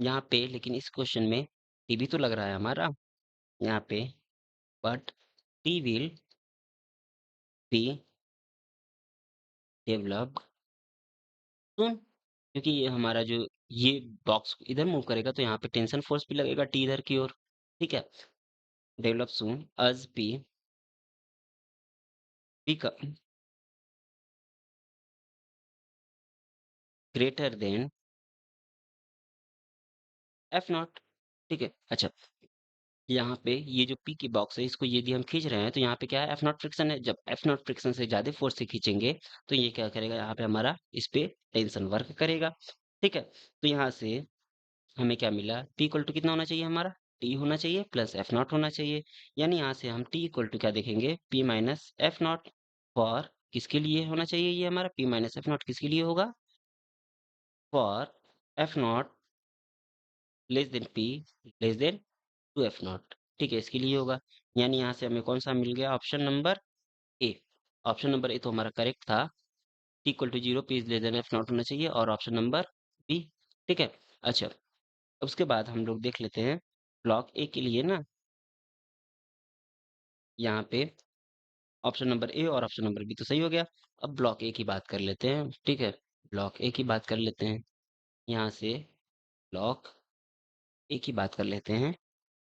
यहाँ पे लेकिन इस क्वेश्चन में t भी तो लग रहा है हमारा यहाँ पे, but t will be developed soon, क्योंकि ये हमारा जो ये बॉक्स इधर मूव करेगा, तो यहाँ पे टेंशन फोर्स भी लगेगा t इधर की ओर। ठीक है, develop soon as p become greater than F not. ठीक है, अच्छा, यहाँ पे ये जो पी की बॉक्स है इसको यदि हम खींच रहे हैं तो यहाँ पे क्या है एफ नॉट फ्रिक्शन है। जब एफ नॉट फ्रिक्शन से ज्यादा फोर्स से खींचेंगे तो ये क्या करेगा, यहाँ पे हमारा इस पे टेंशन वर्क करेगा। ठीक है, तो यहाँ से हमें क्या मिला, P इक्वल टू कितना होना चाहिए हमारा, T होना चाहिए प्लस एफ नॉट होना चाहिए। यानी यहाँ से हम T इक्वल टू क्या देखेंगे, P minus F not. For किसके लिए होना चाहिए ये हमारा P माइनस एफ नॉट किसके लिए होगा, for F not less than P less than two F not. ठीक है, इसके लिए होगा। यानी यहाँ से हमें कौन सा मिल गया, option number A. Option number A तो हमारा करेक्ट था। T equal to zero, P less than F not होना चाहिए, और ऑप्शन नंबर बी। ठीक है, अच्छा उसके बाद हम लोग देख लेते हैं ब्लॉक ए के लिए ना, यहाँ पे ऑप्शन नंबर ए और ऑप्शन नंबर बी तो सही हो गया। अब ब्लॉक ए की बात कर लेते हैं। ठीक है, ब्लॉक ए की बात कर लेते हैं। यहाँ से ब्लॉक ए की बात कर लेते हैं।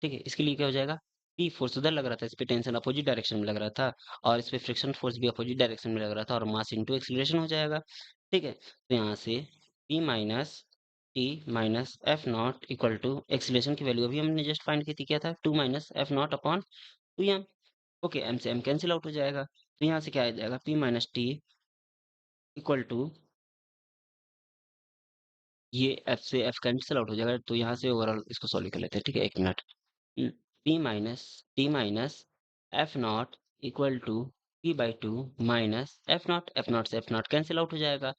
ठीक है, इसके लिए क्या हो जाएगा, पी फोर्स उधर लग रहा था, इस पे टेंशन अपोजिट डायरेक्शन में लग रहा था, और इस पे फ्रिक्शन फोर्स भी अपोजिट डायरेक्शन में लग रहा था, और मास इनटू एक्सीलरेशन हो जाएगा। ठीक है, तो यहाँ से P minus T minus F not equal to acceleration की वैल्यू अभी हमने जस्ट फाइंड की थी, क्या था, two minus F not upon two M. Okay, M से एम कैंसिल आउट हो जाएगा, तो यहाँ से क्या आ जाएगा, P minus T equal to, ये एफ से एफ कैंसिल आउट हो जाएगा, तो यहाँ से ओवरऑल इसको सॉल्व कर लेते हैं। ठीक है, एक मिनट। P minus T minus F not equal to P by two minus F not से एफ नॉट कैंसिल आउट हो जाएगा।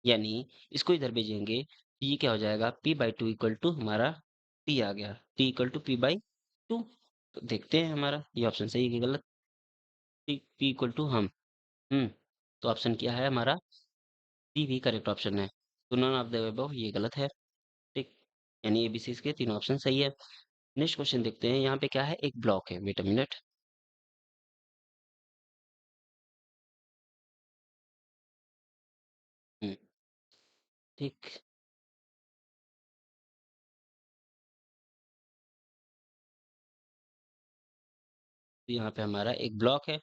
यानी इसको इधर भेजेंगे, ये क्या हो जाएगा, P by two equal to हमारा टी आ गया, T equal to P by two. तो देखते हैं हमारा ये ऑप्शन सही है कि गलत। पी इक्वल टू हम, हम्म तो ऑप्शन क्या है हमारा, सी भी करेक्ट ऑप्शन है। तो नन ऑफ द अबव ये गलत है। ठीक, यानी एबीसी के तीनों ऑप्शन सही है। नेक्स्ट क्वेश्चन देखते हैं, यहाँ पे क्या है, एक ब्लॉक है, वेट अ मिनट। ठीक, तो यहाँ पे हमारा एक ब्लॉक है,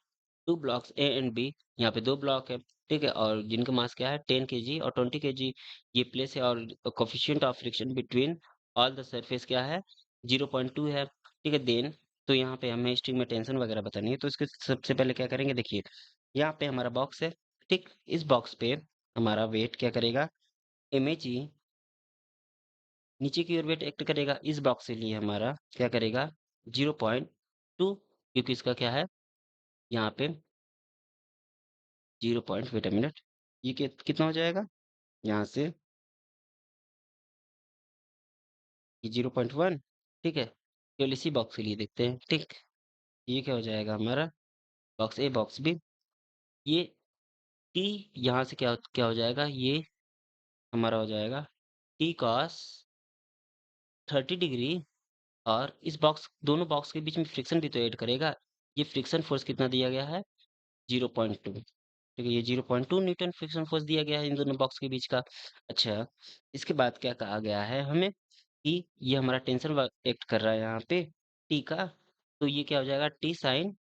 two blocks A and B. यहाँ पे दो ब्लॉक है। ठीक है, और जिनका मास क्या है, 10 kg और 20 kg। ये प्लेस है, और coefficient of friction between all the surface क्या है, 0.2 है। ठीक है, देन तो यहाँ पे हमें स्ट्रिंग में टेंशन वगैरह बतानी है, तो इसके सबसे पहले क्या करेंगे, देखिए यहाँ पे हमारा बॉक्स है। ठीक, इस बॉक्स पे हमारा वेट क्या करेगा, एमएजी नीचे की ओर वेट एक्ट करेगा। इस बॉक्स के लिए हमारा क्या करेगा, 0.2, क्योंकि इसका क्या है यहाँ पे 0 पॉइंट, वेट अ मिनट, ये कितना हो जाएगा, यहाँ से ये 0.1। ठीक है, केवल इसी बॉक्स के लिए देखते हैं। ठीक, ये क्या हो जाएगा हमारा, बॉक्स ए बॉक्स बी, ये टी यहाँ से क्या क्या हो जाएगा, ये हमारा हो जाएगा टी कॉस 30 डिग्री। और इस बॉक्स, दोनों बॉक्स के बीच में फ्रिक्शन भी तो ऐड करेगा। ये फ्रिक्शन फोर्स कितना दिया गया है, 0.2। ठीक है, ये 0.2 न्यूटन फ्रिक्शन फोर्स दिया गया है इन दोनों बॉक्स के बीच का। अच्छा, इसके बाद क्या कहा गया है हमें, कि ये हमारा टेंशन एक्ट कर रहा है यहाँ पे टी का। तो ये क्या हो जाएगा, टी साइन,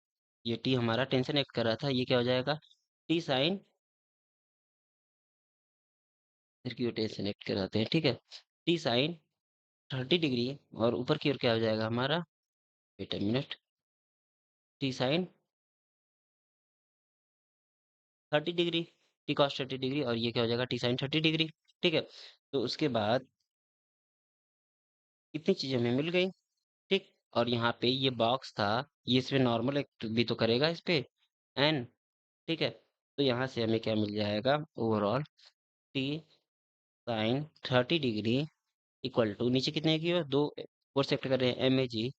ये टी हमारा टेंशन एक्ट कर रहा था, ये क्या हो जाएगा, टी साइन, इधर की ओर टेंशन एक्ट कराते हैं। ठीक है, टी साइन 30 डिग्री, और ऊपर की ओर क्या हो जाएगा हमारा, wait a minute, T sine 30 degree, T cos 30 degree, और ये क्या हो जाएगा, टी साइन 30 डिग्री। ठीक है, तो उसके बाद इतनी चीजें हमें मिल गई। ठीक, और यहाँ पे ये बॉक्स था, ये इसमें नॉर्मल एक भी तो करेगा इस पे, एन। ठीक है, तो यहाँ से हमें क्या मिल जाएगा, overall T sine 30 degree equal to, नीचे कितने की हो, दो फोर सेक्टर कर रहे हैं, एम ए जी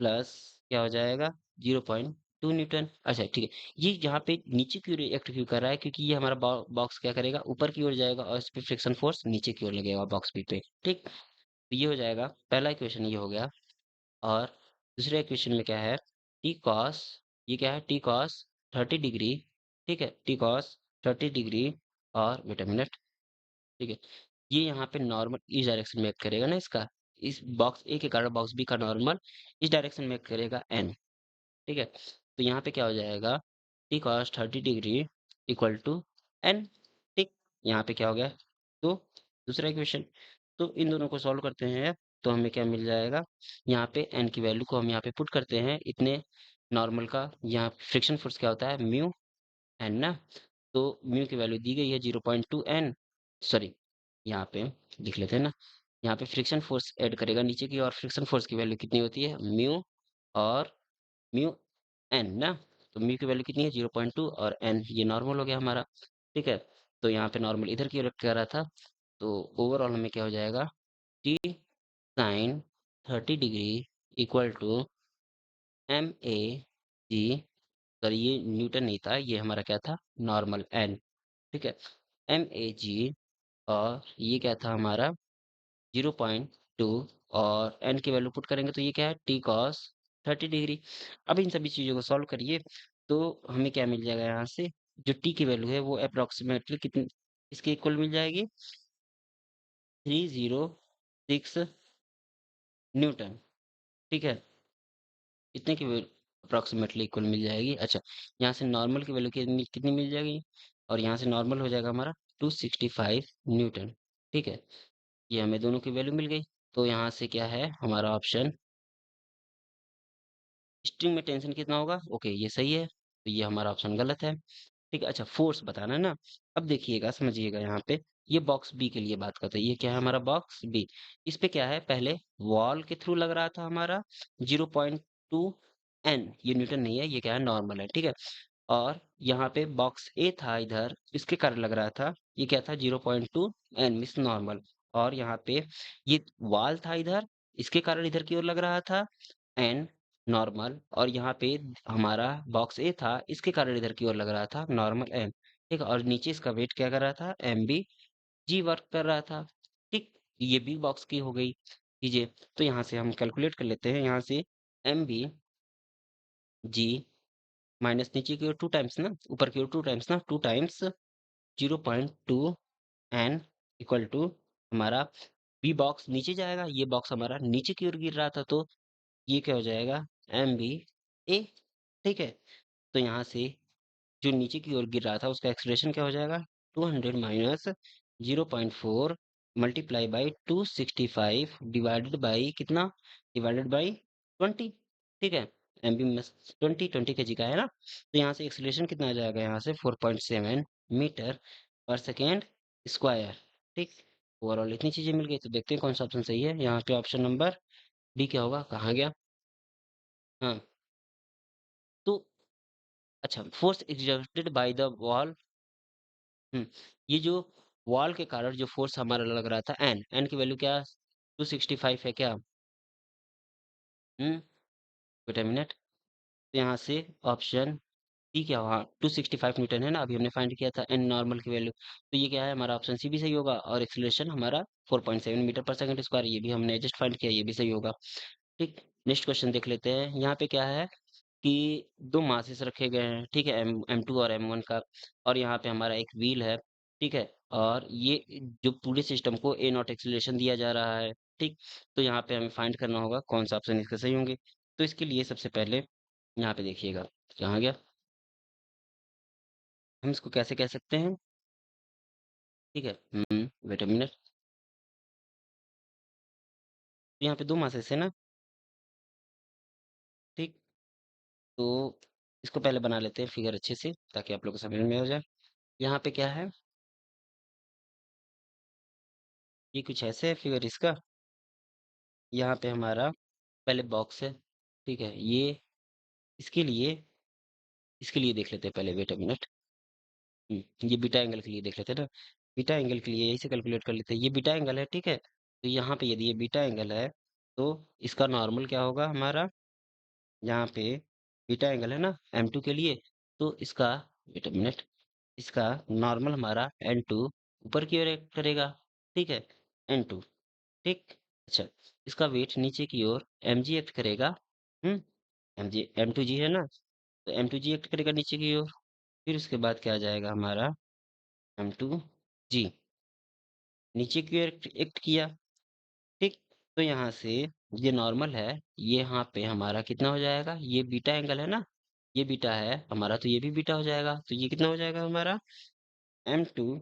प्लस क्या हो जाएगा, 0.2 न्यूटन। अच्छा ठीक है, ये यहाँ पे नीचे की ओर एक्ट क्यों कर रहा है, क्योंकि ये हमारा बॉक्स क्या करेगा, ऊपर की ओर जाएगा, और इस पे फ्रिक्शन फोर्स नीचे की ओर लगेगा बॉक्स बी पे। ठीक, तो ये हो जाएगा, पहला इक्वेशन ये हो गया। और दूसरे इक्वेशन में क्या है, टी कॉस, ये क्या है, टी कॉस 30 डिग्री। ठीक है, टी कॉस 30 डिग्री, और वेट अ मिनट, ठीक है, ये यहाँ पे नॉर्मल इस डायरेक्शन में एक्ट करेगा ना, इसका, इस बॉक्स ए के कारण बॉक्स बी का नॉर्मल इस डायरेक्शन में एक्ट करेगा, एन। ठीक है, तो यहाँ पे क्या हो जाएगा, T cos 30 degree equal to N. ठीक, यहाँ पे क्या हो गया, तो दूसरा इक्वेशन, तो इन दोनों को सॉल्व करते हैं। तो हमें क्या मिल जाएगा, यहाँ पे एन की वैल्यू को हम यहाँ पे पुट करते हैं इतने नॉर्मल का। यहाँ फ्रिक्शन फोर्स क्या होता है, म्यू एन ना। तो म्यू की वैल्यू दी गई है 0.2 एन, सॉरी यहाँ पे लिख लेते हैं ना। यहाँ पे फ्रिक्शन फोर्स ऐड करेगा नीचे की, और फ्रिक्शन फोर्स की वैल्यू कितनी होती है, म्यू और म्यू एन ना। तो म्यू की वैल्यू कितनी है, 0.2, और एन ये नॉर्मल हो गया हमारा। ठीक है, तो यहाँ पे नॉर्मल इधर की ओर कह रहा था। तो ओवरऑल हमें क्या हो जाएगा, T sine 30 degree equal to M A G, sorry ये न्यूटन नहीं था, ये हमारा क्या था, नॉर्मल एन। ठीक है, एम ए जी, और ये क्या था हमारा 0.2, और एन की वैल्यू पुट करेंगे तो ये क्या है, टी कॉस 30 डिग्री। अब इन सभी चीज़ों को सॉल्व करिए तो हमें क्या मिल जाएगा, यहाँ से जो टी की वैल्यू है वो अप्रोक्सीमेटली कितनी इसके इक्वल मिल जाएगी, 306 न्यूटन। ठीक है, इतने की अप्रोक्सीमेटली इक्वल मिल जाएगी। अच्छा, यहाँ से नॉर्मल की वैल्यू कितनी कितनी मिल जाएगी, और यहाँ से नॉर्मल हो जाएगा हमारा 265 न्यूटन। ठीक है, ये हमें दोनों की वैल्यू मिल गई। तो यहाँ से क्या है हमारा ऑप्शन, स्ट्रिंग में टेंशन कितना होगा, ओके ये सही है, तो ये हमारा ऑप्शन गलत है। ठीक है, अच्छा फोर्स बताना है ना। अब देखिएगा समझिएगा, यहाँ पे ये बॉक्स बी के लिए बात करते हैं, ये क्या है हमारा बॉक्स बी। इस पे क्या है, पहले वॉल के थ्रू लग रहा था हमारा 0.2 एन, ये न्यूटन नहीं है, ये क्या है नॉर्मल है। ठीक है, और यहाँ पे बॉक्स ए था इधर, इसके कारण लग रहा था, ये क्या था 0.2 एन मिस नॉर्मल। और यहाँ पे ये वाल था इधर, इसके कारण इधर की ओर लग रहा था एन नॉर्मल, और यहाँ पे हमारा बॉक्स ए था, इसके कारण इधर की ओर लग रहा था नॉर्मल एन। ठीक है, और नीचे इसका वेट क्या कर रहा था, एम बी जी वर्क कर रहा था। ठीक, ये बी बॉक्स की हो गई चीजें। तो यहाँ से हम कैलकुलेट कर लेते हैं, यहाँ से एम बी जी माइनस नीचे की ओर 2 टाइम्स ना, ऊपर की ओर 2 टाइम्स ना, 2 टाइम्स 0.2 एन इक्वल टू हमारा बी बॉक्स नीचे जाएगा, ये बॉक्स हमारा नीचे की ओर गिर रहा था, तो ये क्या हो जाएगा, एम बी ए। ठीक है, तो यहाँ से जो नीचे की ओर गिर रहा था उसका एक्सप्रेशन क्या हो जाएगा, 200 minus 0.4 multiply by 265 divided by कितना, डिवाइडेड बाई 20। ठीक है, एम बी में 20 के जी का है ना, तो यहाँ से एक्सलेशन कितना आ जाएगा, यहाँ से 4.7 मीटर पर सेकेंड स्क्वायर। ठीक, ओवरऑल इतनी चीजें मिल गई, तो देखते हैं कौन सा ऑप्शन सही है। यहाँ पे ऑप्शन नंबर डी क्या होगा, कहाँ गया, हाँ। तो अच्छा, force exerted by the wall, hmm, ये जो वॉल के कारण जो फोर्स हमारा लग रहा था, एन एन की वैल्यू क्या 265 है क्या, वेट अ मिनट। तो यहाँ से ऑप्शन सी क्या हुआ, 265 न्यूटन है ना, अभी हमने फाइंड किया था एन नॉर्मल की वैल्यू, तो ये क्या है हमारा ऑप्शन सी भी सही होगा, और एक्सीलरेशन हमारा 4.7 मीटर पर सेकंड स्क्वायर, ये भी हमने जस्ट फाइंड किया, ये भी सही होगा। ठीक, नेक्स्ट क्वेश्चन देख लेते हैं। यहाँ पे क्या है कि दो मासेस रखे गए हैं, ठीक है, M2 और M1 का, और यहाँ पे हमारा एक व्हील है। ठीक है, और ये जो पूरे सिस्टम को ए नॉट एक्सीलरेशन दिया जा रहा है। ठीक, तो यहाँ पे हमें फाइंड करना होगा कौन सा ऑप्शन इसके सही होंगे। तो इसके लिए सबसे पहले यहाँ पे देखिएगा, कहाँ गया, हम इसको कैसे कह सकते हैं। ठीक है, वेट अ मिनट। तो यहाँ पे दो मासेस है ना। ठीक, तो इसको पहले बना लेते हैं फिगर अच्छे से, ताकि आप लोग को समझ में हो जाए। यहाँ पे क्या है, ये कुछ ऐसे है फिगर इसका। यहाँ पे हमारा पहले बॉक्स है। ठीक है, ये इसके लिए देख लेते हैं पहले, वेट अ मिनट। ये बीटा एंगल के लिए देख लेते हैं ना। बीटा एंगल के लिए यही से कैलकुलेट कर लेते हैं, ये बीटा एंगल है। ठीक है, तो यहाँ पे यदि ये बीटा एंगल है, तो इसका नॉर्मल क्या होगा हमारा, यहाँ पे बीटा एंगल है ना M2 के लिए, तो इसका, वेट अ मिनट, इसका नॉर्मल हमारा N2 ऊपर की ओर एक्ट करेगा। ठीक है, N2। ठीक, अच्छा, इसका वेट नीचे की ओर Mg एक्ट करेगा। हम्म, Mg M2G है ना, तो M2G एक्ट करेगा नीचे की ओर। फिर उसके बाद क्या आ जाएगा हमारा, M2G नीचे की ओर एक्ट किया। ठीक, तो यहाँ से ये नॉर्मल है, ये यहाँ पे हमारा कितना हो जाएगा, ये बीटा एंगल है ना, ये बीटा है हमारा, तो ये भी बीटा हो जाएगा, तो ये कितना हो जाएगा हमारा, M2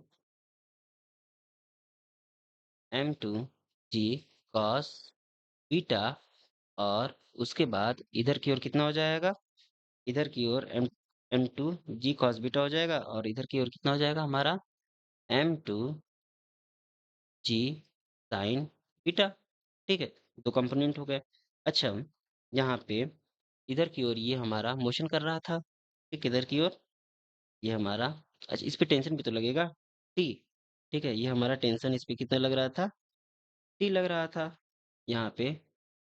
जी कॉस बीटा, और उसके बाद इधर की ओर कितना हो जाएगा, इधर की ओर m two g cos beta हो जाएगा, और इधर की ओर कितना हो जाएगा हमारा M2 जी साइन बीटा। ठीक है, दो कंपोनेंट हो गए। अच्छा, यहाँ पे इधर की ओर ये हमारा मोशन कर रहा था, ठीक, इधर की ओर ये हमारा, अच्छा इस पे टेंशन भी तो लगेगा, टी। ठीक है, ये हमारा टेंशन इस पे कितना लग रहा था, टी लग रहा था, यहाँ पे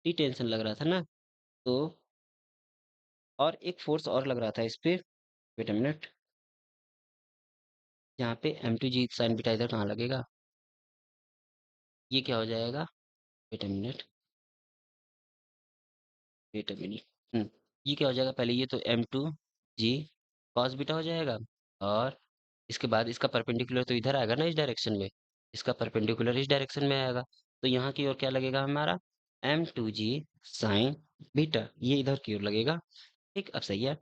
टी टेंशन लग रहा था ना। तो और एक फोर्स और लग रहा था इस पे, वेट अ मिनट, यहाँ पे M2 जी साइन बीटा इधर कहाँ लगेगा, ये क्या हो जाएगा, wait a minute, wait a minute, ये क्या हो जाएगा, पहले ये तो M2 जी कॉस बीटा हो जाएगा, और इसके बाद इसका परपेंडिकुलर तो इधर आएगा ना इस डायरेक्शन में, इसका परपेंडिकुलर इस डायरेक्शन में आएगा, तो यहाँ की ओर क्या लगेगा हमारा M2 जी साइन बीटा, ये इधर की ओर लगेगा। ठीक, अब सही है।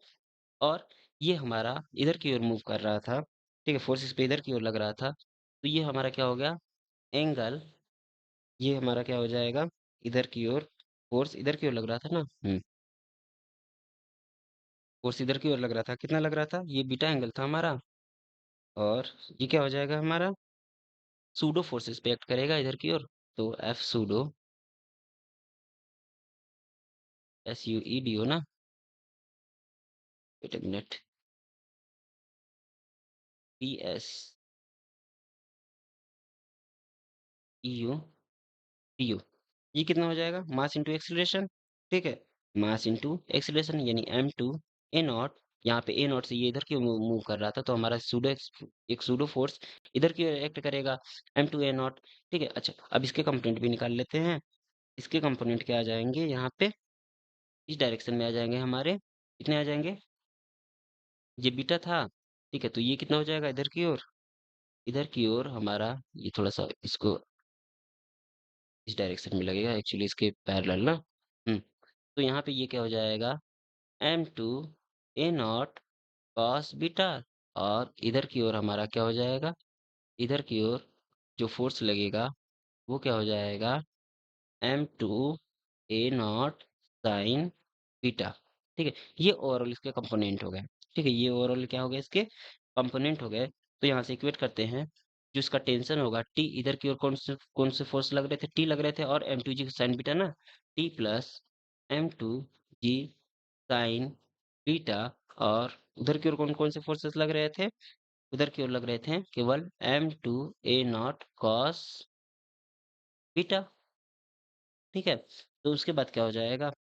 और ये हमारा इधर की ओर मूव कर रहा था, ठीक है, फोर्स इस पे इधर की ओर लग रहा था, तो ये हमारा क्या हो गया, एंगल, ये हमारा क्या हो जाएगा, इधर की ओर फोर्स इधर की ओर लग रहा था ना, फोर्स इधर की ओर लग रहा था, कितना लग रहा था, ये बीटा एंगल था हमारा, और ये क्या हो जाएगा हमारा, सूडो फोर्सेस पे एक्ट करेगा इधर की ओर, तो एफ सूडो, SUEDO ना, वेट अ मिनट, PSEUDO, ये कितना हो जाएगा, मास इंटू एक्सीलरेशन। ठीक है, मास इंटू एक्सीलरेशन यानी M2 A0, यहाँ पे A0 से ये इधर की मूव कर रहा था, तो हमारा सूडो एक सूडो फोर्स इधर की एक्ट करेगा, M2 A0। ठीक है, अच्छा अब इसके कंपोनेंट भी निकाल लेते हैं। इसके कंपोनेंट क्या आ जाएंगे, यहाँ पे इस डायरेक्शन में आ जाएंगे हमारे, कितने आ जाएंगे, ये बीटा था, ठीक है, तो ये कितना हो जाएगा इधर की ओर, इधर की ओर हमारा, ये थोड़ा सा इसको इस डायरेक्शन में लगेगा, एक्चुअली इसके पैरेलल ना, तो यहाँ पे ये क्या हो जाएगा, M2 A0 कॉस बीटा, और इधर की ओर हमारा क्या हो जाएगा, इधर की ओर जो फोर्स लगेगा वो क्या हो जाएगा, M2 A0 साइन बीटा। ठीक है, ये ओवरऑल इसके कंपोनेंट हो गए। ठीक है, ये ओवरऑल क्या हो गए, इसके कंपोनेंट हो गए। तो यहाँ से इक्वेट करते हैं, जो इसका टेंशन होगा टी, इधर की ओर कौन से फोर्स लग रहे थे, टी लग रहे थे, और M2 जी साइन बीटा ना, T plus M2 g sine beta, और उधर की ओर कौन कौन से फोर्सेस लग रहे थे, उधर की ओर लग रहे थे केवल M2 A0 कॉस बीटा। ठीक है, तो उसके बाद क्या हो जाएगा,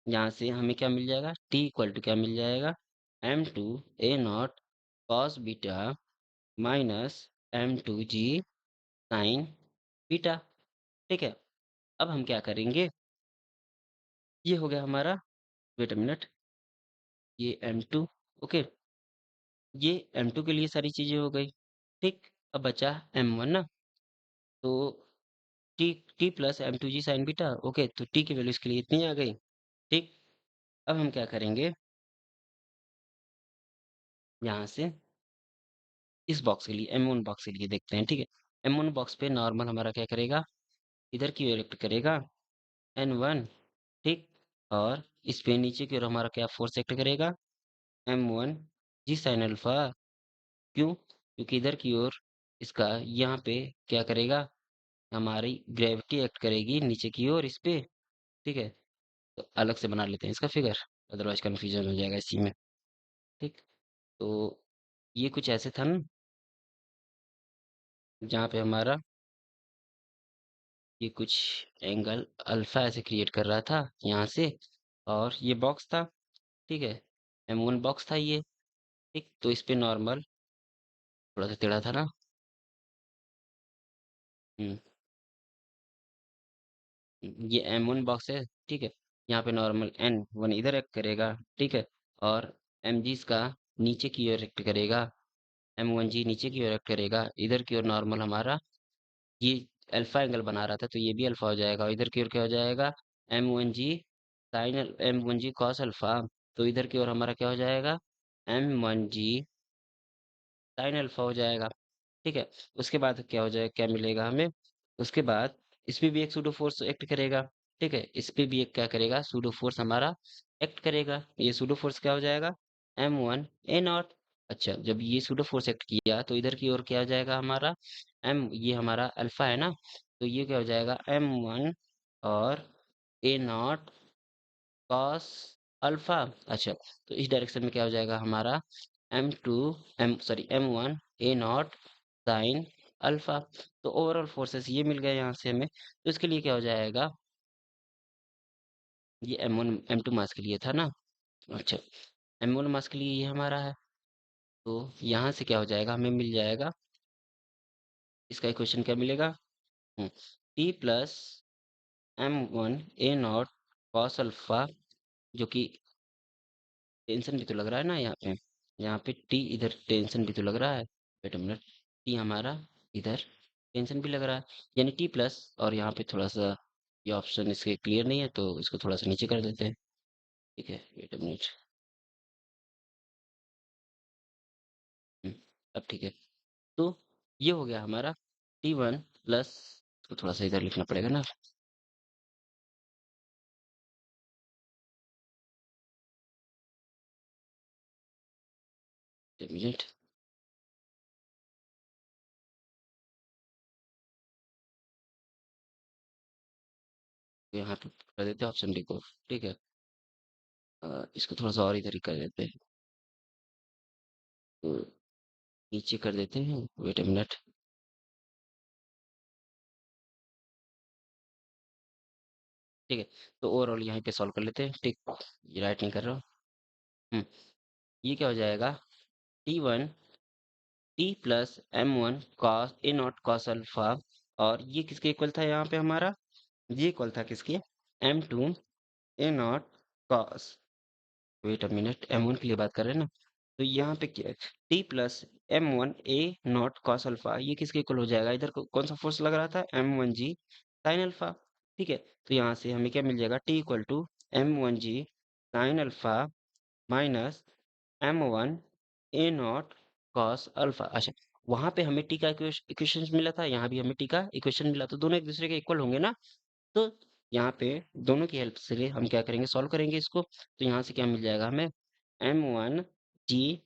यहाँ से हमें क्या मिल जाएगा, टी इक्वल टू क्या मिल जाएगा, M2 A0 cos beta minus M2 g sine beta. ठीक है, अब हम क्या करेंगे, ये हो गया हमारा, वेट अ मिनट, ये M2, ओके, ये M2 के लिए सारी चीजें हो गई। ठीक, अब बचा M1 ना, तो T T plus M2 g sine beta, okay, तो टी की वैल्यू इसके लिए इतनी आ गई। ठीक, अब हम क्या करेंगे, यहाँ से इस बॉक्स के लिए, M1 बॉक्स के लिए देखते हैं। ठीक है, M1 बॉक्स पे नॉर्मल हमारा क्या करेगा, इधर की ओर एक्ट करेगा N1। ठीक, और इस पे नीचे की ओर हमारा क्या फोर्स एक्ट करेगा, M1 जी साइन अल्फा। क्यों, क्योंकि इधर की ओर इसका यहाँ पे क्या करेगा, हमारी ग्रेविटी एक्ट करेगी नीचे की ओर इस पे। ठीक है, तो अलग से बना लेते हैं इसका फिगर, अदरवाइज कंफ्यूजन हो जाएगा इसी में। ठीक, तो ये कुछ ऐसे था ना, जहाँ पे हमारा ये कुछ एंगल अल्फा ऐसे क्रिएट कर रहा था यहाँ से, और ये बॉक्स था। ठीक है, M1 बॉक्स था ये। ठीक, तो इस पे नॉर्मल थोड़ा सा टेढ़ा था ना, हम्म, ये M1 बॉक्स है। ठीक है, यहाँ पे नॉर्मल N1 इधर एक्ट करेगा। ठीक है, और MG का नीचे की ओर एक्ट करेगा, M1G नीचे की ओर एक्ट करेगा, इधर की ओर नॉर्मल हमारा ये अल्फा एंगल बना रहा था, तो ये भी अल्फा हो जाएगा, और इधर की ओर क्या हो जाएगा, M1G कॉस अल्फा, तो इधर की ओर हमारा क्या हो जाएगा, M1G साइन अल्फा हो जाएगा। ठीक है, उसके बाद क्या हो जाएगा, क्या मिलेगा हमें, उसके बाद इसमें भी एक सूडो फोर्स एक्ट करेगा। ठीक है, इस पे भी एक क्या करेगा, सूडो फोर्स हमारा एक्ट करेगा। ये सूडो फोर्स क्या हो जाएगा, M1 A नॉट। अच्छा, जब ये सूडो फोर्स एक्ट किया तो इधर की ओर क्या हो जाएगा हमारा, ये हमारा अल्फा है ना, तो ये क्या हो जाएगा M1 और A नॉट कॉस अल्फा। अच्छा, तो इस डायरेक्शन में क्या हो जाएगा हमारा M1 A not sine alpha. तो ओवरऑल फोर्सेस ये मिल गए यहाँ से हमें, तो इसके लिए क्या हो जाएगा, ये M1 M2 मास के लिए था ना। अच्छा, M1 मास के लिए ये हमारा है, तो यहाँ से क्या हो जाएगा, हमें मिल जाएगा, इसका इक्वेशन क्या मिलेगा, T plus M1 A not cos alpha, जो कि टेंशन भी तो लग रहा है ना यहाँ पे T इधर टेंशन भी तो लग रहा है। वेट अ मिनट, T हमारा इधर टेंशन भी लग रहा है, यानी T प्लस, और यहाँ पे थोड़ा सा ये ऑप्शन इसके क्लियर नहीं है तो इसको थोड़ा सा नीचे कर देते हैं। ठीक है, वेट अ मिनट। अब ठीक है, तो ये हो गया हमारा T1 प्लस, तो थोड़ा सा इधर लिखना पड़ेगा ना, एक मिनट, तो यहाँ पे कर देते हैं ऑप्शन डी को। ठीक है, इसको थोड़ा सा और इधर ही कर देते हैं, तो नीचे कर देते हैं, वेट अ मिनट। ठीक है, तो ओवरऑल यहीं पे सॉल्व कर लेते हैं। ठीक, ये राइट नहीं कर रहा हूँ। हम्म, ये क्या हो जाएगा, T plus M1 cos A not cos alpha, और ये किसके इक्वल था यहाँ पे हमारा, ये इक्वल था किसके, M2 A not cos, wait a minute, M1 के लिए बात कर रहे हैं ना, तो यहाँ पे क्या है, T plus M1 A not cos alpha, ये किसके इक्वल हो जाएगा, इधर कौन सा फोर्स लग रहा था, M1G साइन अल्फा। ठीक है, तो यहाँ से हमें क्या मिल जाएगा, T equal to M1G sine alpha minus M1 A not cos alpha. अच्छा, वहां पे हमें टी का इक्वेशन मिला था, यहाँ भी हमें टी का इक्वेशन मिला, तो दोनों एक दूसरे के इक्वल होंगे ना, तो यहाँ पे दोनों की हेल्प से हम क्या करेंगे, सॉल्व करेंगे इसको। तो यहाँ से क्या मिल जाएगा हमें, M1G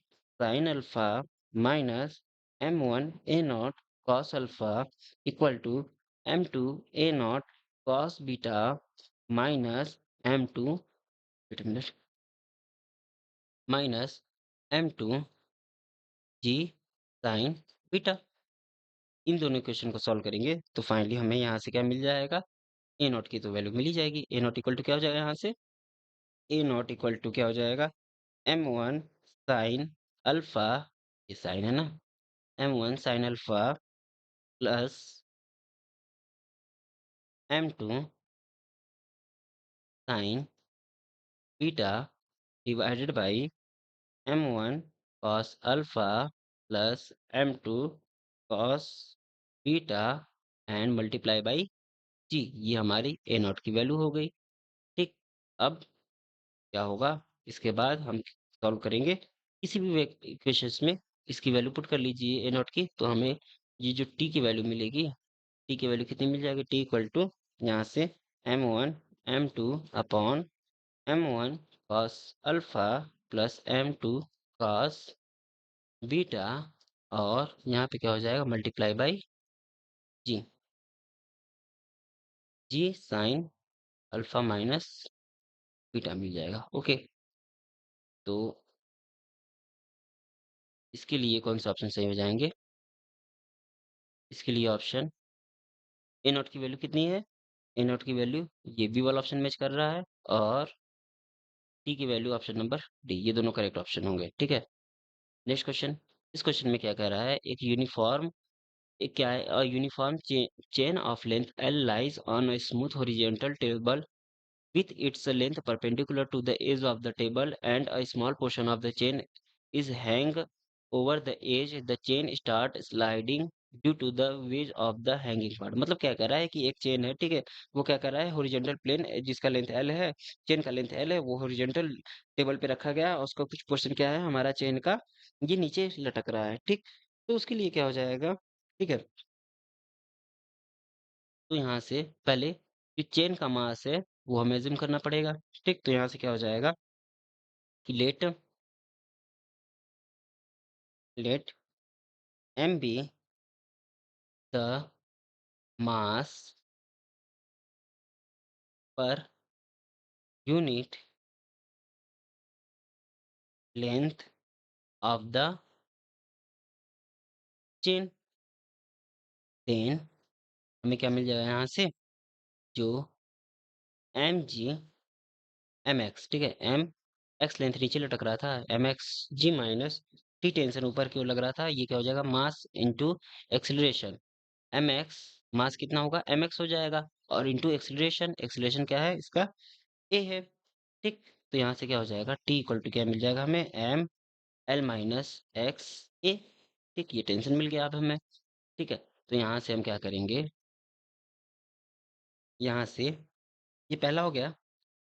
sine alpha minus M1 A not cos alpha equal to M2 A not cos beta minus M2, minus M2 g sine beta. इन दोनों इक्वेशन को सॉल्व करेंगे तो फाइनली हमें यहाँ से क्या मिल जाएगा, ए नॉट की तो वैल्यू मिल ही जाएगी। ए नॉट इक्वल टू क्या हो जाएगा यहाँ से, ए नॉट इक्वल टू क्या हो जाएगा, M1 साइन अल्फा, ये साइन है ना, M1 sine alpha plus M2 sine beta divided by M1 cos alpha plus M2 cos beta and multiply by g, ये हमारी ए नॉट की वैल्यू हो गई। ठीक, अब क्या होगा, इसके बाद हम सॉल्व करेंगे किसी भी इक्वेशंस में, इसकी वैल्यू पुट कर लीजिए ए नॉट की, तो हमें ये जो टी की वैल्यू मिलेगी, टी की वैल्यू कितनी मिल जाएगी, टी इक्वल टू यहाँ से M1 M2 upon M1 cos alpha plus M2 cos beta, और यहाँ पे क्या हो जाएगा, multiply by g, g sine alpha minus beta मिल जाएगा। ओके, तो इसके लिए कौन सा ऑप्शन सही हो जाएंगे, इसके लिए ऑप्शन ए नॉट की वैल्यू कितनी है, ए नॉट की वैल्यू ये बी वाला ऑप्शन मैच कर रहा है, और टी की वैल्यू ऑप्शन नंबर डी, ये दोनों करेक्ट ऑप्शन होंगे। ठीक है, नेक्स्ट क्वेश्चन। इस क्वेश्चन में क्या कह रहा है, एक क्या है, uniform chain of length L lies on a smooth horizontal table with its length perpendicular to the edge of the table and a small portion of the chain is hang over the edge, the chain start sliding due to the wedge of the hanging part। मतलब क्या कर रहा है कि एक chain है, ठीक है, वो क्या कर रहा है, हॉरिजॉन्टल प्लेन जिसका लेंथ एल है, चेन का लेंथ एल है, वो हॉरिजॉन्टल टेबल पे रखा गया है, और उसका कुछ पोर्शन क्या है हमारा चेन का, ये नीचे लटक रहा है। ठीक, तो उसके लिए क्या हो जाएगा, ठीक है, तो यहाँ से पहले जो चेन का मास है वो हमें अज्यूम करना पड़ेगा। ठीक, तो यहाँ से क्या हो जाएगा कि let m B the mass per unit length of the chain. Then हमें क्या मिल जाएगा यहाँ से, जो एम जी एम एक्स, ठीक है, एम एक्स लेंथ नीचे लटक रहा था, एम एक्स जी माइनस टी टेंशन ऊपर की ओर लग रहा था, ये क्या हो जाएगा mass into acceleration. M x mass कितना होगा, एम एक्स हो जाएगा, और इंटू एक्सिलरेशन, एक्सिलरेशन क्या है इसका, ए है। ठीक, तो यहाँ से क्या हो जाएगा, टी इक्वल टू क्या मिल जाएगा हमें, एम एल माइनस एक्स ए। ठीक, ये टेंशन मिल गया अब हमें। ठीक है, तो यहाँ से हम क्या करेंगे, यहाँ से ये पहला हो गया।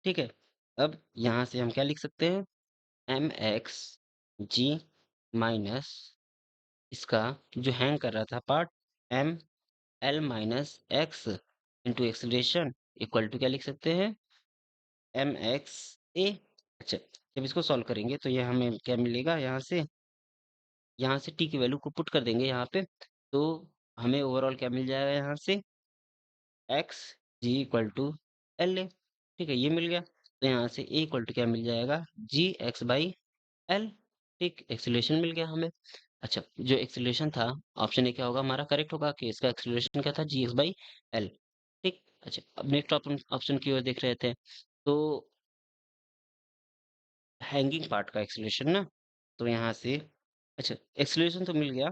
ठीक है, अब यहाँ से हम क्या लिख सकते हैं, एम एक्स जी माइनस इसका जो हैंग कर रहा था part, M L minus X into acceleration equal to क्या लिख सकते हैं, एम एक्स ए। अच्छा, जब इसको सॉल्व करेंगे तो ये हमें क्या मिलेगा, यहाँ से टी की वैल्यू को पुट कर देंगे यहाँ पे, तो हमें ओवरऑल क्या मिल जाएगा यहाँ से, X G equal to L A. ठीक है, ये मिल गया, तो यहाँ से ए इक्वल टू क्या मिल जाएगा, जी एक्स बाई एल। ठीक, एक्सीलरेशन मिल गया हमें। अच्छा, जो एक्सीलरेशन था, ऑप्शन ए क्या होगा हमारा करेक्ट होगा, कि इसका एक्सीलरेशन क्या था, जी एक्स बाई एल। ठीक, अच्छा, अब नेक्स्ट ऑप्शन ऑप्शन की ओर देख रहे थे, तो हैंगिंग पार्ट का एक्सीलरेशन ना, तो यहाँ से अच्छा, एक्सीलरेशन तो मिल गया,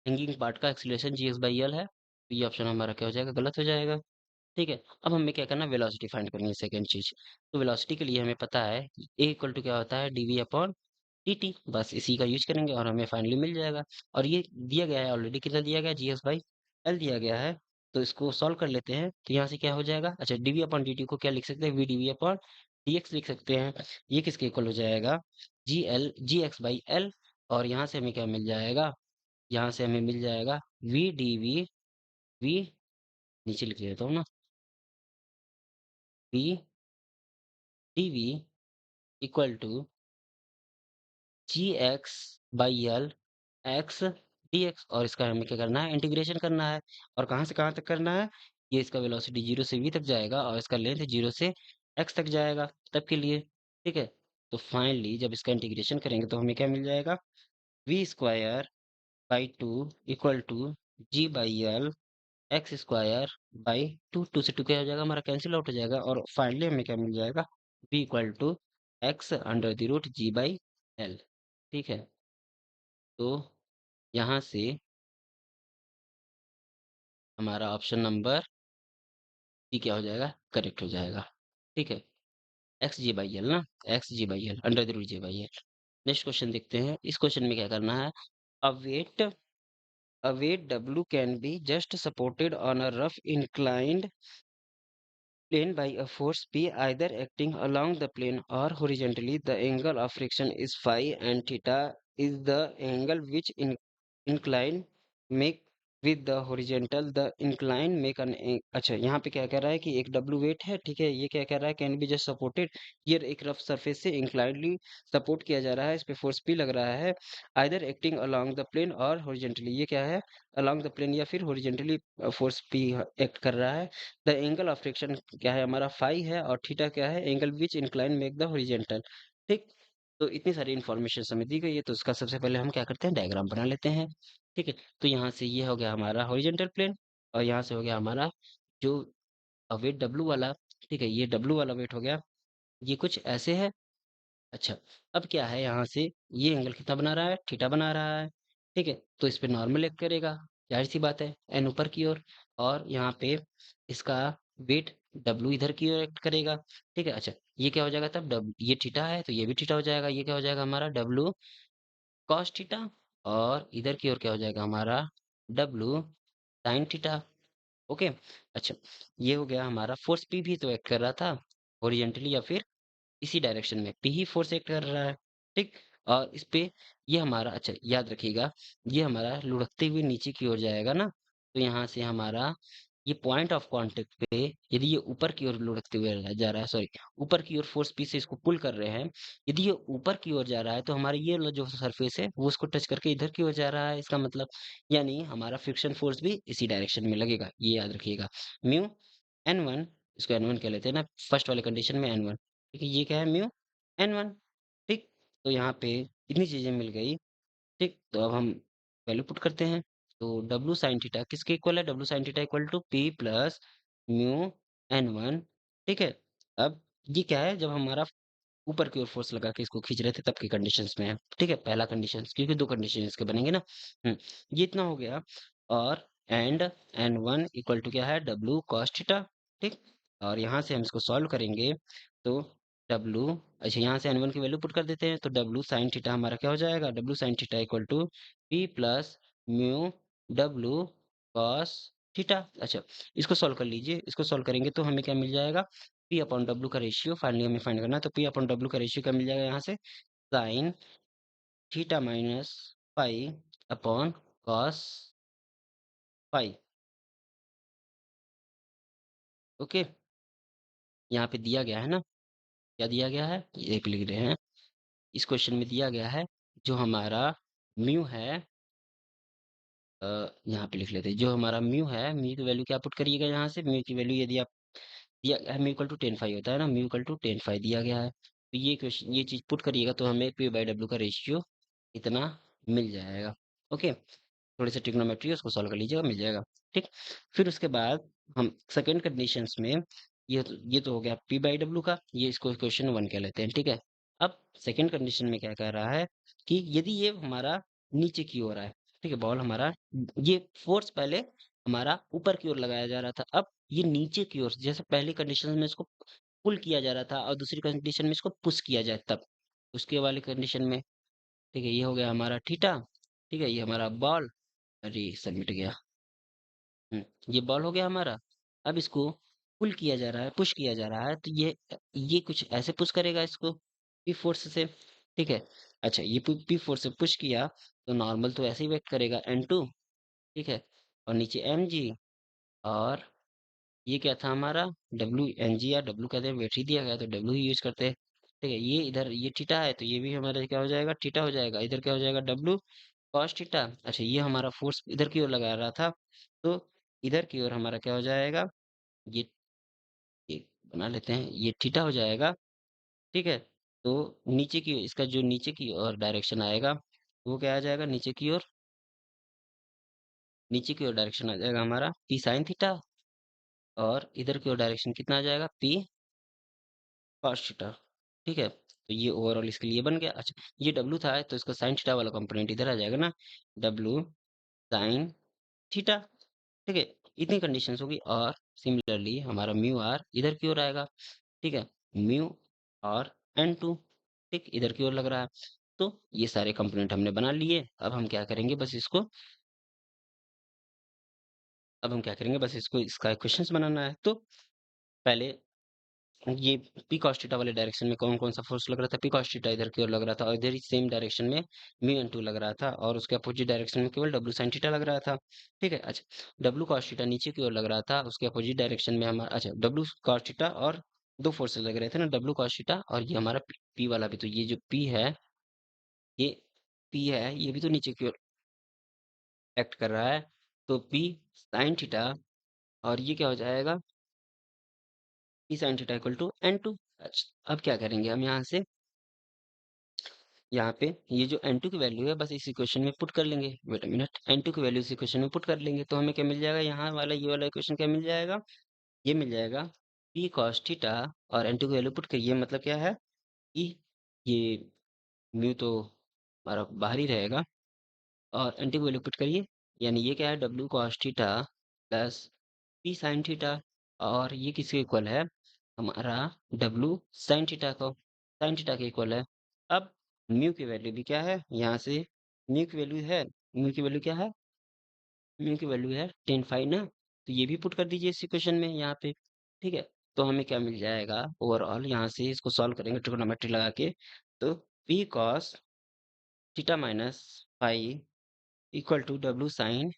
हैंगिंग पार्ट का acceleration G X by L है, तो ये ऑप्शन हमारा क्या हो जाएगा, गलत हो जाएगा। ठीक है, अब हमें क्या करना है, वेलोसिटी फाइंड करनी है, सेकंड चीज। तो वेलोसिटी के लिए हमें पता है ए इक्वल टू क्या होता है, डीवी अपॉन dt, बस इसी का यूज करेंगे और हमें फाइनली मिल जाएगा। और ये दिया गया है ऑलरेडी, कितना दिया गया है, जी एस बाई एल दिया गया है। तो इसको सॉल्व कर लेते हैं, तो यहाँ से क्या हो जाएगा, अच्छा डीवी अपॉन डी टी को क्या लिख सकते हैं, V DV upon D X लिख सकते हैं। ये किसके इक्वल हो जाएगा, जी एक्स बाई एल। और यहाँ से हमें क्या मिल जाएगा, यहाँ से हमें मिल जाएगा वी डी वी, नीचे लिख लेता हूँ ना, V D V equal to G X by L X D X, और इसका हमें क्या करना है, इंटीग्रेशन करना है। और कहाँ से कहाँ तक करना है, ये इसका वेलोसिटी जीरो से वी तक जाएगा, और इसका लेंथ जीरो से एक्स तक जाएगा तब के लिए। ठीक है, तो फाइनली जब इसका इंटीग्रेशन करेंगे तो हमें क्या मिल जाएगा, V square by two equal to G by L X square by two, two से टू क्या हो जाएगा हमारा, कैंसिल आउट हो जाएगा, और फाइनली हमें क्या मिल जाएगा, V equal to X under the root G by L. ठीक है, तो यहाँ से हमारा ऑप्शन नंबर डी क्या हो जाएगा, करेक्ट हो जाएगा। ठीक है, एक्स जी बाई एल ना, X G by L under the root G by L. Next question देखते हैं, इस क्वेश्चन में क्या करना है, a wait a weight W can be just supported on a rough inclined plane by a force P either acting along the plane or horizontally. The angle of friction is phi and theta is the angle which incline make with the horizontal the incline make an अच्छा, यहाँ पे क्या कह रहा है कि एक W wait है, ठीक है, ये क्या कह रहा है, कैन बी जस्ट सपोर्टेड, ये एक रफ सरफेस से इंक्लाइनली सपोर्ट किया जा रहा है, इस पे फोर्स P लग रहा है, either acting along the plane और हॉरिजेंटली, ये क्या है, अलोंग द प्लेन या फिर हॉरिजेंटली फोर्स P एक्ट कर रहा है। द एंगल ऑफ फ्रिक्शन क्या है हमारा, फाई है, और थीटा क्या है, angle which incline make the horizontal. ठीक, तो इतनी सारी इन्फॉर्मेशन हमें दी गई है, तो इसका सबसे पहले हम क्या करते हैं, डायग्राम बना लेते हैं। ठीक है, तो यहाँ से ये हो गया हमारा हॉरिजेंटल प्लेन, और यहाँ से हो गया हमारा जो वेट डब्लू वाला। ठीक है, ये डब्लू वाला वेट हो गया, ये कुछ ऐसे है। अच्छा, अब क्या है, यहाँ से ये एंगल कितना बना रहा है, थीटा बना रहा है। ठीक है, तो इस पे नॉर्मल एक्ट करेगा, जाहिर सी बात है, एन ऊपर की ओर, और यहाँ पे इसका वेट डब्लू इधर की ओर एक्ट करेगा। ठीक है, अच्छा, ये क्या हो जाएगा तब, डब्लू ये थीटा है तो ये भी थीटा हो जाएगा, ये क्या हो जाएगा हमारा डब्लू कॉस थीटा, और इधर की ओर क्या हो जाएगा हमारा डब्लू साइन थीटा। ओके, अच्छा, ये हो गया हमारा, फोर्स पी भी तो एक्ट कर रहा था ओरिजेंटली या फिर इसी डायरेक्शन में, पी ही फोर्स एक्ट कर रहा है। ठीक, और इस पे ये हमारा, अच्छा याद रखिएगा, ये हमारा लुढ़कते हुए नीचे की ओर जाएगा ना, तो यहाँ से हमारा ये पॉइंट ऑफ कांटेक्ट पे यदि ये ऊपर की ओर लुढ़कते हुए जा रहा है, सॉरी, ऊपर की ओर फोर्स पी से इसको पुल कर रहे हैं। यदि ये ऊपर की ओर जा रहा है तो हमारा ये वाला जो सरफेस है वो उसको टच करके इधर की ओर जा रहा है, इसका मतलब यानी हमारा फ्रिक्शन फोर्स भी इसी डायरेक्शन में लगेगा, ये याद रखिएगा। म्यू N1, इसको N1 कह लेते हैं ना, फर्स्ट वाले कंडीशन में N1, ठीक है, ये क्या है, म्यू N1, ठीक। तो यहाँ पे इतनी चीजें मिल गई, ठीक। तो अब हम वैल्यू पुट करते हैं। तो डब्ल्यू साइन थीटा किसके इक्वल है, W sine theta equal to P plus mu N1, ठीक है। अब ये क्या है, जब हमारा ऊपर की ओर फोर्स लगा के इसको खींच रहे थे तब की कंडीशंस में है, ठीक है, पहला कंडीशन, क्योंकि दो कंडीशन इसके बनेंगे ना। ये इतना हो गया। और एंड N1 इक्वल टू क्या है, डब्ल्यू कॉस थीटा, ठीक। और यहाँ से हम इसको सॉल्व करेंगे तो डब्ल्यू, अच्छा, यहाँ से N1 की वैल्यू पुट कर देते हैं, तो डब्ल्यू साइन थीटा हमारा क्या हो जाएगा, W sine theta equal to P plus mu W cos theta. अच्छा, इसको सॉल्व कर लीजिए, इसको सॉल्व करेंगे तो हमें क्या मिल जाएगा, पी अपॉन डब्ल्यू का रेशियो फाइनली हमें फाइंड करना है, तो पी अपॉन डब्ल्यू का रेशियो क्या मिल जाएगा यहाँ से, sign theta minus pi upon cos pi. Okay, यहाँ पे दिया गया है ना, क्या दिया गया है, ये पे लिख रहे हैं, इस क्वेश्चन में दिया गया है जो हमारा म्यू है, यहाँ पे लिख लेते हैं, जो हमारा म्यू है, म्यू की वैल्यू क्या पुट करिएगा यहाँ से, म्यू की वैल्यू यदि आप दिया गया है, म्यू इक्वल टू 10 फाइव होता है ना, म्यू इक्वल टू 10 फाइव दिया गया है, तो ये क्वेश्चन, ये चीज पुट करिएगा तो हमें पी बाई डब्ल्यू का रेशियो इतना मिल जाएगा। ओके, थोड़ी सी ट्रिग्नोमेट्री है उसको सॉल्व कर लीजिएगा, मिल जाएगा, ठीक। फिर उसके बाद हम सेकेंड कंडीशंस में, ये तो हो गया पी बाई डब्ल्यू का, ये इसको क्वेश्चन वन कह लेते हैं, ठीक है। अब सेकेंड कंडीशन में क्या कह रहा है कि यदि ये हमारा नीचे की ओर है, ठीक है, बॉल हमारा, ये फोर्स पहले हमारा ऊपर की ओर लगाया जा रहा था, अब ये नीचे की ओर, जैसे पहली कंडीशन में इसको पुल किया जा रहा था और दूसरी कंडीशन में इसको पुश किया जाए तब, उसके वाली कंडीशन में, ठीक है, ये हो गया हमारा थीटा, ठीक है, ये हमारा बॉल, अरे सबमिट गया, ये बॉल हो गया हमारा। अब इसको पुल किया जा रहा है, पुश किया जा रहा है, तो ये कुछ ऐसे पुश करेगा इसको पी फोर्स से, ठीक है। अच्छा, ये पी फोर्स से पुश किया तो नॉर्मल तो ऐसे ही वेट करेगा N2, ठीक है, और नीचे mg, और ये क्या था हमारा, डब्ल्यू एन जी, या डब्ल्यू कहते हैं, वेट ही दिया गया तो डब्ल्यू ही यूज करते हैं, ठीक है। ये इधर ये थीटा है तो ये भी हमारा क्या हो जाएगा, थीटा हो जाएगा, इधर क्या हो जाएगा, डब्ल्यू कॉस थीटा। अच्छा, ये हमारा फोर्स इधर की ओर लगा रहा था, तो इधर की ओर हमारा क्या हो जाएगा, ये ये बना लेते हैं, ये थीटा हो जाएगा, ठीक है। तो नीचे की, इसका जो नीचे की ओर डायरेक्शन आएगा वो क्या आ जाएगा, नीचे की ओर डायरेक्शन आ जाएगा हमारा पी साइन थीटा, और इधर की ओर डायरेक्शन कितना आ जाएगा, पी कॉस थीटा, ठीक है। तो ये ओवरऑल इसके लिए बन गया। अच्छा, ये डब्ल्यू था तो इसका साइन थीटा वाला कंपोनेंट इधर आ जाएगा ना, डब्ल्यू साइन थीटा, ठीक है। इतनी कंडीशंस होगी, और सिमिलरली हमारा म्यू आर इधर की ओर आएगा, ठीक है, म्यू और N2, ठीक, इधर की ओर लग रहा है। तो ये सारे कंपोनेंट हमने बना लिए, अब हम क्या करेंगे, बस इसको, इसका इक्वेशंस बनाना है। तो पहले ये पी कॉस थीटा वाले डायरेक्शन में कौन कौन सा फोर्स लग रहा था, पी कॉस थीटा इधर की ओर लग रहा था, और इधर ही सेम डायरेक्शन में म्यू N2 लग रहा था, और उसके अपोजिट डायरेक्शन में केवल डब्ल्यू साइन थीटा लग रहा था, ठीक है। अच्छा, डब्ल्यू कॉस थीटा नीचे की ओर लग रहा था, उसके अपोजिट डायरेक्शन में हमारा, अच्छा, डब्ल्यू कॉस थीटा और दो फोर्सेस लग रहे थे ना, डब्ल्यू कॉस थीटा और ये हमारा पी वाला भी, तो ये जो पी है, ये पी है, ये भी तो नीचे की ओर एक्ट कर रहा है, तो पी साइन थीटा, और ये क्या हो जाएगा, P sine theta equal to N2। अच्छा, अब क्या करेंगे हम यहाँ से, यहाँ पे ये जो N2 की वैल्यू है बस इस इक्वेशन में पुट कर लेंगे, वेट अ मिनट, N2 की वैल्यू इस इक्वेशन में पुट कर लेंगे तो हमें क्या मिल जाएगा, यहाँ वाला ये वाला इक्वेशन क्या मिल जाएगा, ये मिल जाएगा पी कॉस थीटा, और N2 की वैल्यू पुट करिए, मतलब क्या है कि ये म्यू तो हमारा बाहर ही रहेगा, और N2 की वैल्यू पुट करिए, यानी ये क्या है, W cos theta plus P sine theta, और ये किसके इक्वल है, हमारा डब्ल्यू साइन थीटा को, साइन थीटा के इक्वल है। अब म्यू की वैल्यू भी क्या है, यहाँ से म्यू की वैल्यू है, म्यू की वैल्यू क्या है, म्यू की वैल्यू है 10 फाइव ना, तो ये भी पुट कर दीजिए इस इक्वेशन में यहाँ पे, ठीक है। तो हमें क्या मिल जाएगा ओवरऑल, यहाँ से इसको सॉल्व करेंगे ट्रिग्नोमेट्री लगा के, तो P cos theta minus five equal to W sine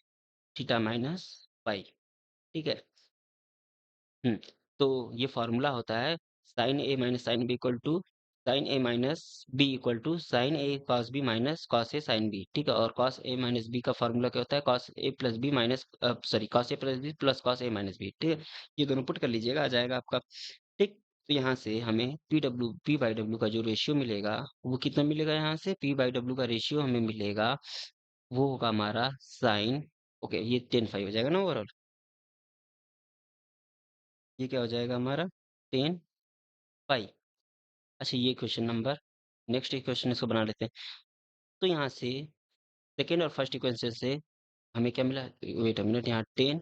theta minus five, ठीक है। हुँ, तो ये फ़ॉर्मूला होता है sin A minus sin B equal to sin A minus B equal to sin A cos B minus cos A sin B, ठीक है? और cos A minus B का फ़ॉर्मूला क्या होता है? cos A plus B minus sorry cos A plus B plus cos A minus B, ठीक है? ये दोनों पुट कर लीजिएगा, आ जाएगा आपका, ठीक? तो यहाँ से हमें P बाई W का जो रेशियो मिलेगा, वो कितना मिलेगा यहाँ से? P बाई W का रेशियो हमें मिलेगा, वो होगा हमारा sin ओके, ये 10 5 हो जाएगा ना ओवरऑल? ये क्या हो जाएगा हमारा? 10 5। अच्छा ये क्वेश्चन नंबर नेक्स्ट इक्वेशन इसको बना लेते हैं। तो यहाँ से सेकंड और फर्स्ट इक्वेशन से हमें क्या मिला? वेट अ मिनट, यहाँ 10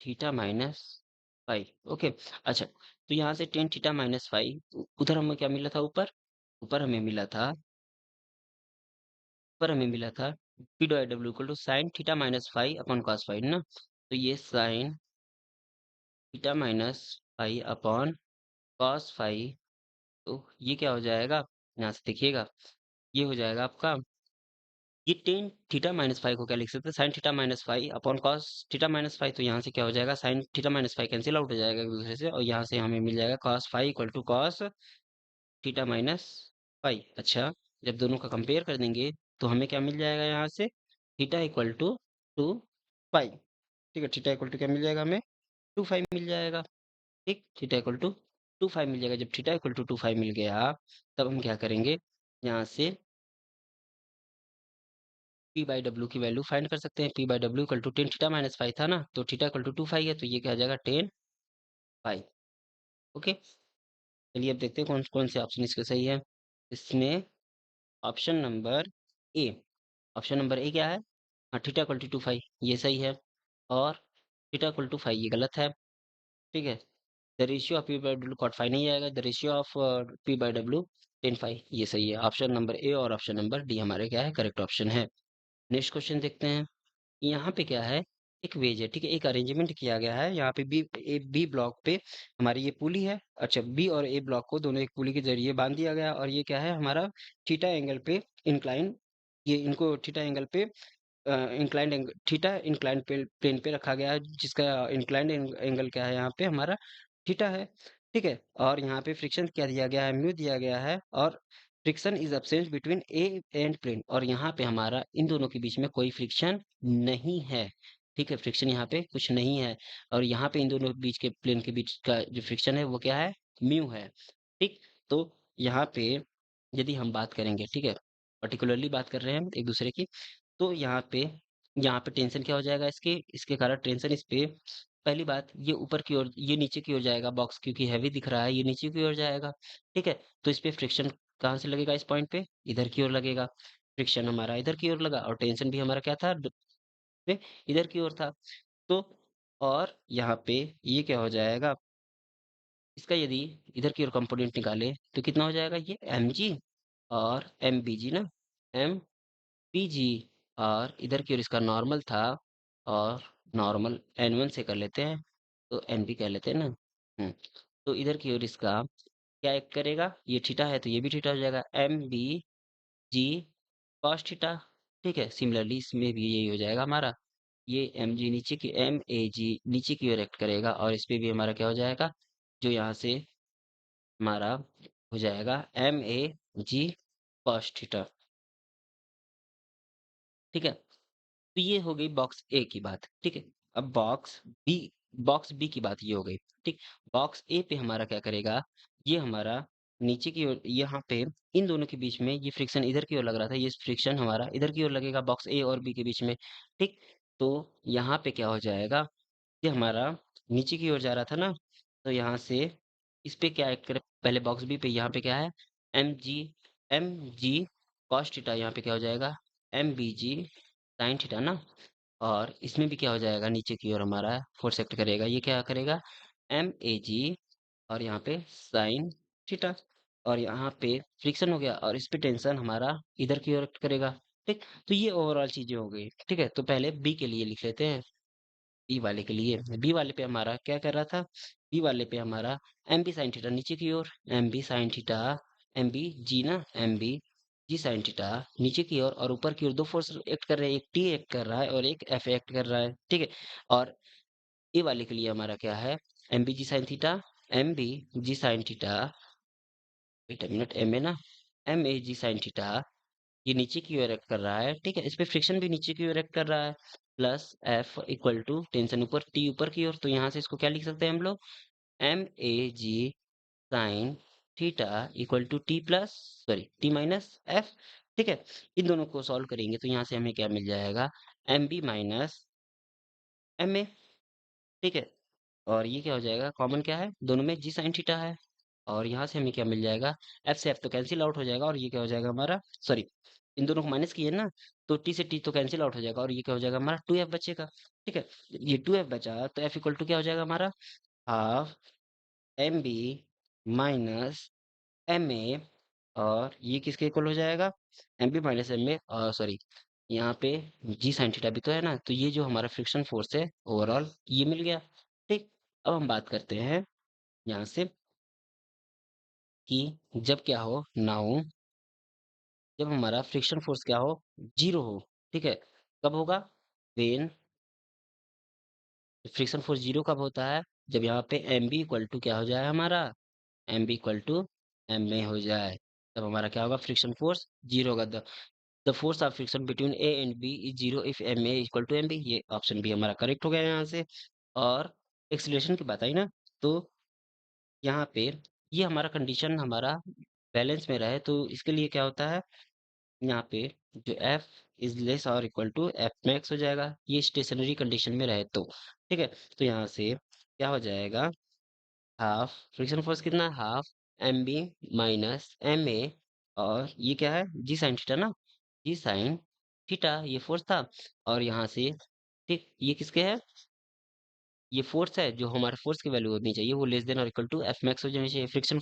थीटा माइनस 5 ओके। अच्छा तो यहाँ से 10 थीटा माइनस 5 उधर हमें क्या मिला था ऊपर? ऊपर हमें मिला था ऊपर हमें मिला था P dot W equal to sine theta minus 5 upon cos 5 ना। तो ये sine theta minus 5 upon cos 5, तो ये क्या हो जाएगा? यहाँ से देखिएगा, ये हो जाएगा आपका, ये टेन थीटा माइनस 5 को क्या लिख सकते हैं? Sign theta minus 5 upon cos theta minus 5, तो यहाँ से क्या हो जाएगा? Sign theta minus 5 cancel out हो जाएगा एक दूसरे से, और यहाँ से हमें मिल जाएगा cos 5 equal to cos theta minus 5। अच्छा, जब दोनों का कंपेयर कर देंगे तो हमें क्या मिल जाएगा यहाँ से? थीटा इक्वल टू 2 5, ठीक है? थीटा इक्वल टू क्या मिल जाएगा हमें? 2 5 मिल जाएगा, ठीक? थीटा इक्वल टू 2 5 मिल जाएगा। जब थीटा इक्वल टू 2 5 मिल गया, तब हम क्या करेंगे? यहाँ से पी बाई डब्ल्यू की वैल्यू फाइंड कर सकते हैं। P by W equal to 10 theta minus 5 था ना, तो थीटा इक्वल टू 2 5 है, तो ये क्या आ जाएगा? 10 5। ओके, चलिए अब देखते हैं कौन कौन से ऑप्शन इसके सही है। इसमें option number A, option number ए क्या है? हाँ, थीटा इक्वल टू 2 5 ये सही है, और थीटा इक्वल टू 5 ये गलत है, ठीक है? The ratio of P by W cot 5 नहीं आएगा, the ratio of P by W 10 5 ये सही है। ऑप्शन नंबर ए और ऑप्शन नंबर डी हमारे क्या है? करेक्ट ऑप्शन है। नेक्स्ट क्वेश्चन देखते हैं। यहाँ पे क्या है? एक वेज है, ठीक है? एक अरेंजमेंट किया गया है यहाँ पे बी ब्लॉक पे हमारी ये पुली है। अच्छा, बी और ए ब्लॉक को दोनों एक पुली के जरिए बांध दिया गया, और ये क्या है हमारा? थीटा एंगल पे इंक्लाइन, ये इनको थीटा एंगल पे इंक्लाइंड थीटा इंक्लाइंड प्लेन पे रखा गया है, जिसका इंक्लाइंड एंगल क्या है यहाँ पे हमारा? थीटा है, ठीक है? और यहाँ पे फ्रिक्शन क्या दिया गया है? म्यू दिया गया है, और friction is absent between A and plane, और यहाँ पे हमारा इन दोनों के बीच में कोई फ्रिक्शन नहीं है, ठीक है? फ्रिक्शन यहाँ पे कुछ नहीं है, और यहाँ पे इन दोनों के बीच के प्लेन के बीच का जो फ्रिक्शन है वो क्या है? म्यू है, ठीक? तो यहाँ पे यदि हम बात करेंगे, ठीक है, पर्टिकुलरली बात कर रहे हैं हम एक दूसरे की, तो यहाँ पे टेंशन क्या हो जाएगा? इसके इसके कारण टेंशन इस पे, पहली बात ये ऊपर की ओर, ये नीचे की ओर जाएगा बॉक्स, क्योंकि हैवी दिख रहा है, ये नीचे की ओर जाएगा, ठीक है? तो इस पे फ्रिक्शन कहाँ से लगेगा? इस पॉइंट पे इधर की ओर लगेगा, फ्रिक्शन हमारा इधर की ओर लगा, और टेंशन भी हमारा क्या था? पे इधर की ओर था। तो और यहाँ पे ये क्या हो जाएगा? इसका यदि इधर की ओर कंपोनेंट निकाले तो कितना हो जाएगा? ये mg और mbg ना, mpg, और इधर की ओर इसका नॉर्मल था, और नॉर्मल n1 से कर लेते हैं, तो nb कर लेते हैं ना। तो इधर की ओर इसका क्या एक्ट करेगा? ये थीटा है तो ये भी थीटा हो जाएगा, mbg cos थीटा, ठीक है? सिमिलरली इसमें भी यही हो जाएगा हमारा, ये mg नीचे की mag नीचे की ओर एक्ट करेगा, और इस पे भी हमारा क्या हो जाएगा? जो यहाँ से हमारा हो जाएगा mag cos थीटा, ठीक है? तो ये हो गई बॉक्स ए की बात, ठीक है? अब बी बॉक्स बी की बात ये हो गई, ठीक? बॉक्स ए पे हमारा क्या करेगा? ये हमारा नीचे की ओर, यहाँ पे इन दोनों के बीच में ये फ्रिक्शन इधर की ओर लग रहा था, ये फ्रिक्शन हमारा इधर की ओर लगेगा बॉक्स ए और बी के बीच में, ठीक? तो यहाँ पे क्या हो जाएगा? ये हमारा नीचे की ओर जा रहा था ना, तो यहाँ से इस पे क्या एक पहले बॉक्स बी पे यहाँ पे क्या है? एम जी कॉस थीटा, यहाँ पे क्या हो जाएगा? MBG साइन थीटा ना, और इसमें भी क्या हो जाएगा? नीचे की ओर हमारा फोर्स एक्ट करेगा, ये क्या करेगा? MAG, और यहाँ पे साइन थीटा, और यहाँ पे फ्रिक्शन हो गया, और इस पे टेंशन हमारा इधर की ओर एक्ट करेगा, ठीक? तो ये ओवरऑल चीजें हो गई, ठीक है? तो पहले बी के लिए लिख लेते हैं। बी वाले के लिए, बी वाले पे हमारा क्या कर रहा था? बी वाले पे हमारा एम बी साइन थीटा नीचे की ओर, M b sine theta, m B g ना, एम बी जी साइन थीटा नीचे की ओर, और ऊपर की ओर दो फोर्स एक्ट कर रहे हैं, एक टी एक्ट कर रहा है और एक एफ एक्ट कर रहा है, ठीक है? और ए वाले के लिए हमारा क्या है? M B ji sine theta, m B ji sine theta, wait a minute, m a ना, एम ए जी साइन थीटा, ये नीचे की ओर एक्ट कर रहा है, ठीक है, इस पे फ्रिक्शन भी नीचे की ओर एक्ट कर रहा है, plus F equal to tension ऊपर, टी ऊपर की ओर, तो यहाँ से इसको क्या लिख सकते हैं हम लोग, M A ji sine theta equal to T plus, sorry T minus F, ठीक है। इन दोनों को सॉल्व करेंगे तो यहाँ से हमें क्या मिल जाएगा, M B minus M A, ठीक है। और ये क्या हो जाएगा, कॉमन क्या है दोनों में, जी साइन थीटा है, और यहाँ से हमें क्या मिल जाएगा, एफ से एफ तो कैंसिल आउट हो जाएगा, और ये क्या हो जाएगा हमारा, सॉरी इन दोनों को माइनस किए ना, तो टी से टी तो कैंसिल आउट हो जाएगा, और ये क्या हो जाएगा हमारा, टू एफ बचेगा, ठीक है। ये टू एफ बचा तो एफ इक्वल टू क्या हो जाएगा हमारा, half M B minus M A, और ये किसके इक्वल हो जाएगा, M B minus M A, sorry यहाँ पे जी साइन थीटा भी तो है ना, तो ये जो हमारा फ्रिक्शन फोर्स है ओवरऑल ये मिल गया, ठीक। अब हम बात करते हैं यहाँ से कि जब क्या हो ना हो, जब हमारा फ्रिक्शन फोर्स क्या हो, जीरो हो, ठीक है। कब होगा, वेन फ्रिक्शन फोर्स जीरो कब होता है, जब यहाँ पे एम बी इक्वल टू क्या हो जाए हमारा, M B equal to M A हो जाए, तब हमारा क्या होगा, फ्रिक्शन फोर्स जीरो होगा। The force of friction between A and B is zero if M A equal to M B, ये ऑप्शन भी हमारा करेक्ट हो गया यहाँ से। और एक्सीलरेशन की बात आई ना, तो यहाँ पे ये हमारा कंडीशन हमारा बैलेंस में रहे, तो इसके लिए क्या होता है, यहाँ पे जो एफ इज लेस और इक्वल टू एफ मैक्स हो जाएगा, ये स्टेशनरी कंडीशन में रहे तो, ठीक है। तो यहाँ से क्या हो जाएगा, हाफ फ्रिक्शन फोर्स कितना, half M B minus M A, और ये क्या है, जी साइन थीटा ना, जी साइन थीटा ये फोर्स था, और यहाँ से ठीक ये किसके है, ये फोर्स है, जो हमारे फोर्स की वैल्यू होनी चाहिए वो लेस देन और इक्वल टू एफ मैक्स हो जानी चाहिए। फ्रिक्शन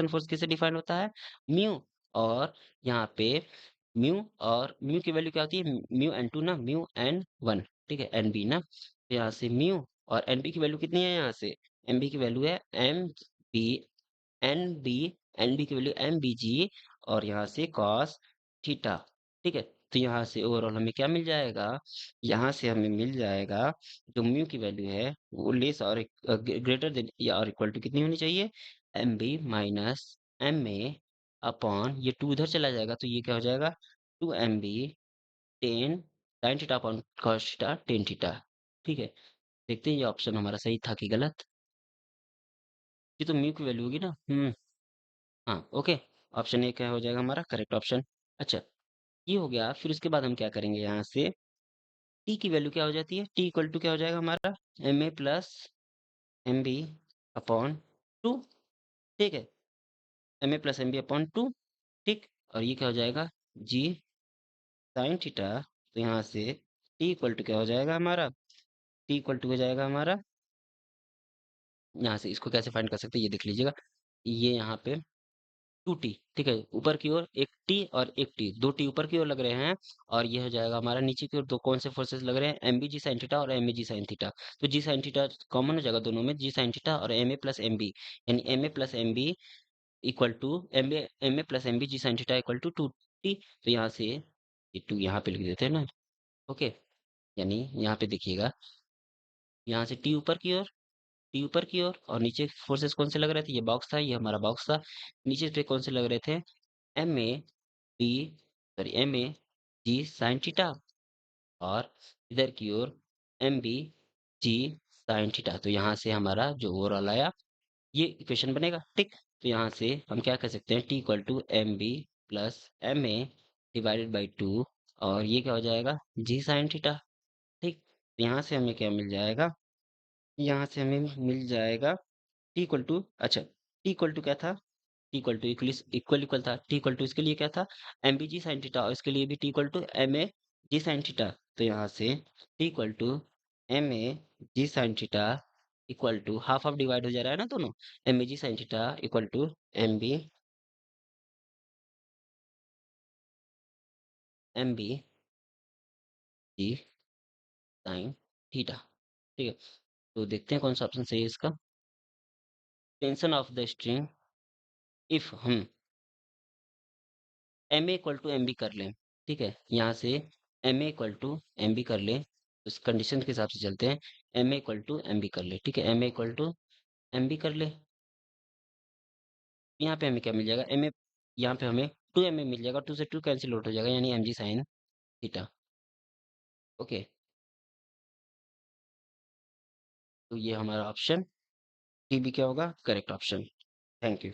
फोर्स किससे डिफाइन होता है, म्यू, और यहाँ पे म्यू, और म्यू की वैल्यू क्या होती है, म्यू एन टू ना, म्यू एन वन, ठीक है, एन बी ना, तो यहाँ से म्यू, और एन बी की वैल्यू कितनी है यहाँ से, एम बी की वैल्यू है M B N B, N B की वैल्यू एम बी जी, और यहाँ से कॉस थीटा, ठीक है। तो यहाँ से ओवरऑल हमें क्या मिल जाएगा, यहाँ से हमें मिल जाएगा जो म्यू की वैल्यू है वो लेस और ग्रेटर देन या और इक्वल टू कितनी होनी चाहिए, M B minus M A upon, ये टू उधर चला जाएगा तो ये क्या हो जाएगा, two M B tan sine theta upon cos theta tan theta, ठीक है। देखते हैं ये ऑप्शन हमारा सही था कि गलत, ये तो म्यू की वैल्यू होगी ना, हाँ ओके, ऑप्शन ए क्या हो जाएगा हमारा करेक्ट ऑप्शन। अच्छा, ये हो गया, फिर उसके बाद हम क्या करेंगे, यहाँ से टी की वैल्यू क्या हो जाती है, टी इक्वल टू क्या हो जाएगा हमारा, एम ए plus M B upon two, ठीक है, M A plus M B upon two, ठीक। और ये क्या हो जाएगा, जी साइन थीटा, तो यहाँ से टी इक्वल टू क्या हो जाएगा हमारा, टी इक्वल टू हो जाएगा हमारा, यहाँ से इसको कैसे फाइंड कर सकते हैं ये देख लीजिएगा, ये यहाँ पे टू टी, ठीक है, ऊपर की ओर एक टी और एक टी, दो टी ऊपर की ओर लग रहे हैं, और ये हो जाएगा हमारा नीचे की ओर, दो कौन से फोर्सेस लग रहे हैं, एम बी जी साइन थीटा और एम ए जी साइन थीटा, तो जी साइन थीटा कॉमन हो जाएगा दोनों में, जी साइन थीटा और एम ए प्लस एम बी, यानी m A plus M B equal to M A plus M B ji sine theta equal to two t, तो यहाँ से ये टू यहाँ पे लिख देते हैं ना, ओके, यानी यहाँ पे देखिएगा, यहाँ से टी ऊपर की ओर, टी ऊपर की ओर, और नीचे फोर्सेस कौन से लग रहे थे, ये बॉक्स था, ये हमारा बॉक्स था, नीचे पे कौन से लग रहे थे, M A B, sorry M A ji sine theta, और इधर की ओर एम बी जी साइन थीटा, तो यहाँ से हमारा जो ओवरऑल आया ये इक्वेशन बनेगा, ठीक। तो यहाँ से हम क्या कर सकते हैं, T equal to M B plus M A divided by two, और ये क्या हो जाएगा, जी साइन थीटा, ठीक। तो यहाँ से हमें क्या मिल जाएगा, यहाँ से हमें मिल जाएगा टी इक्वल टू, अच्छा टी इक्वल टू क्या था, T equal to equal equal था, टी इक्वल टू इसके लिए क्या था, एम बी जी साइन थीटा, और इसके लिए भी T equal to M A ji sine theta, तो यहाँ से T equal to M A ji sine theta equal to half half divide हो जा रहा है ना दोनों, M A ji sine theta equal to M B M B ji sine theta, ठीक है। तो देखते हैं कौन सा ऑप्शन सही है इसका, tension of the string, if हम m A equal to M b कर लें, ठीक है, यहाँ से m A equal to M b कर लें, उस कंडीशन के हिसाब से चलते हैं, m A equal to M b कर ले, ठीक है, M A equal to m b कर ले। यहाँ पे हमें क्या मिल जाएगा, एम ए, यहाँ पे हमें टू एम ए मिल जाएगा, टू से टू कैंसिल आउट हो जाएगा, यानी M G sine theta. Okay, तो ये हमारा ऑप्शन डी भी क्या होगा, करेक्ट ऑप्शन। Thank you.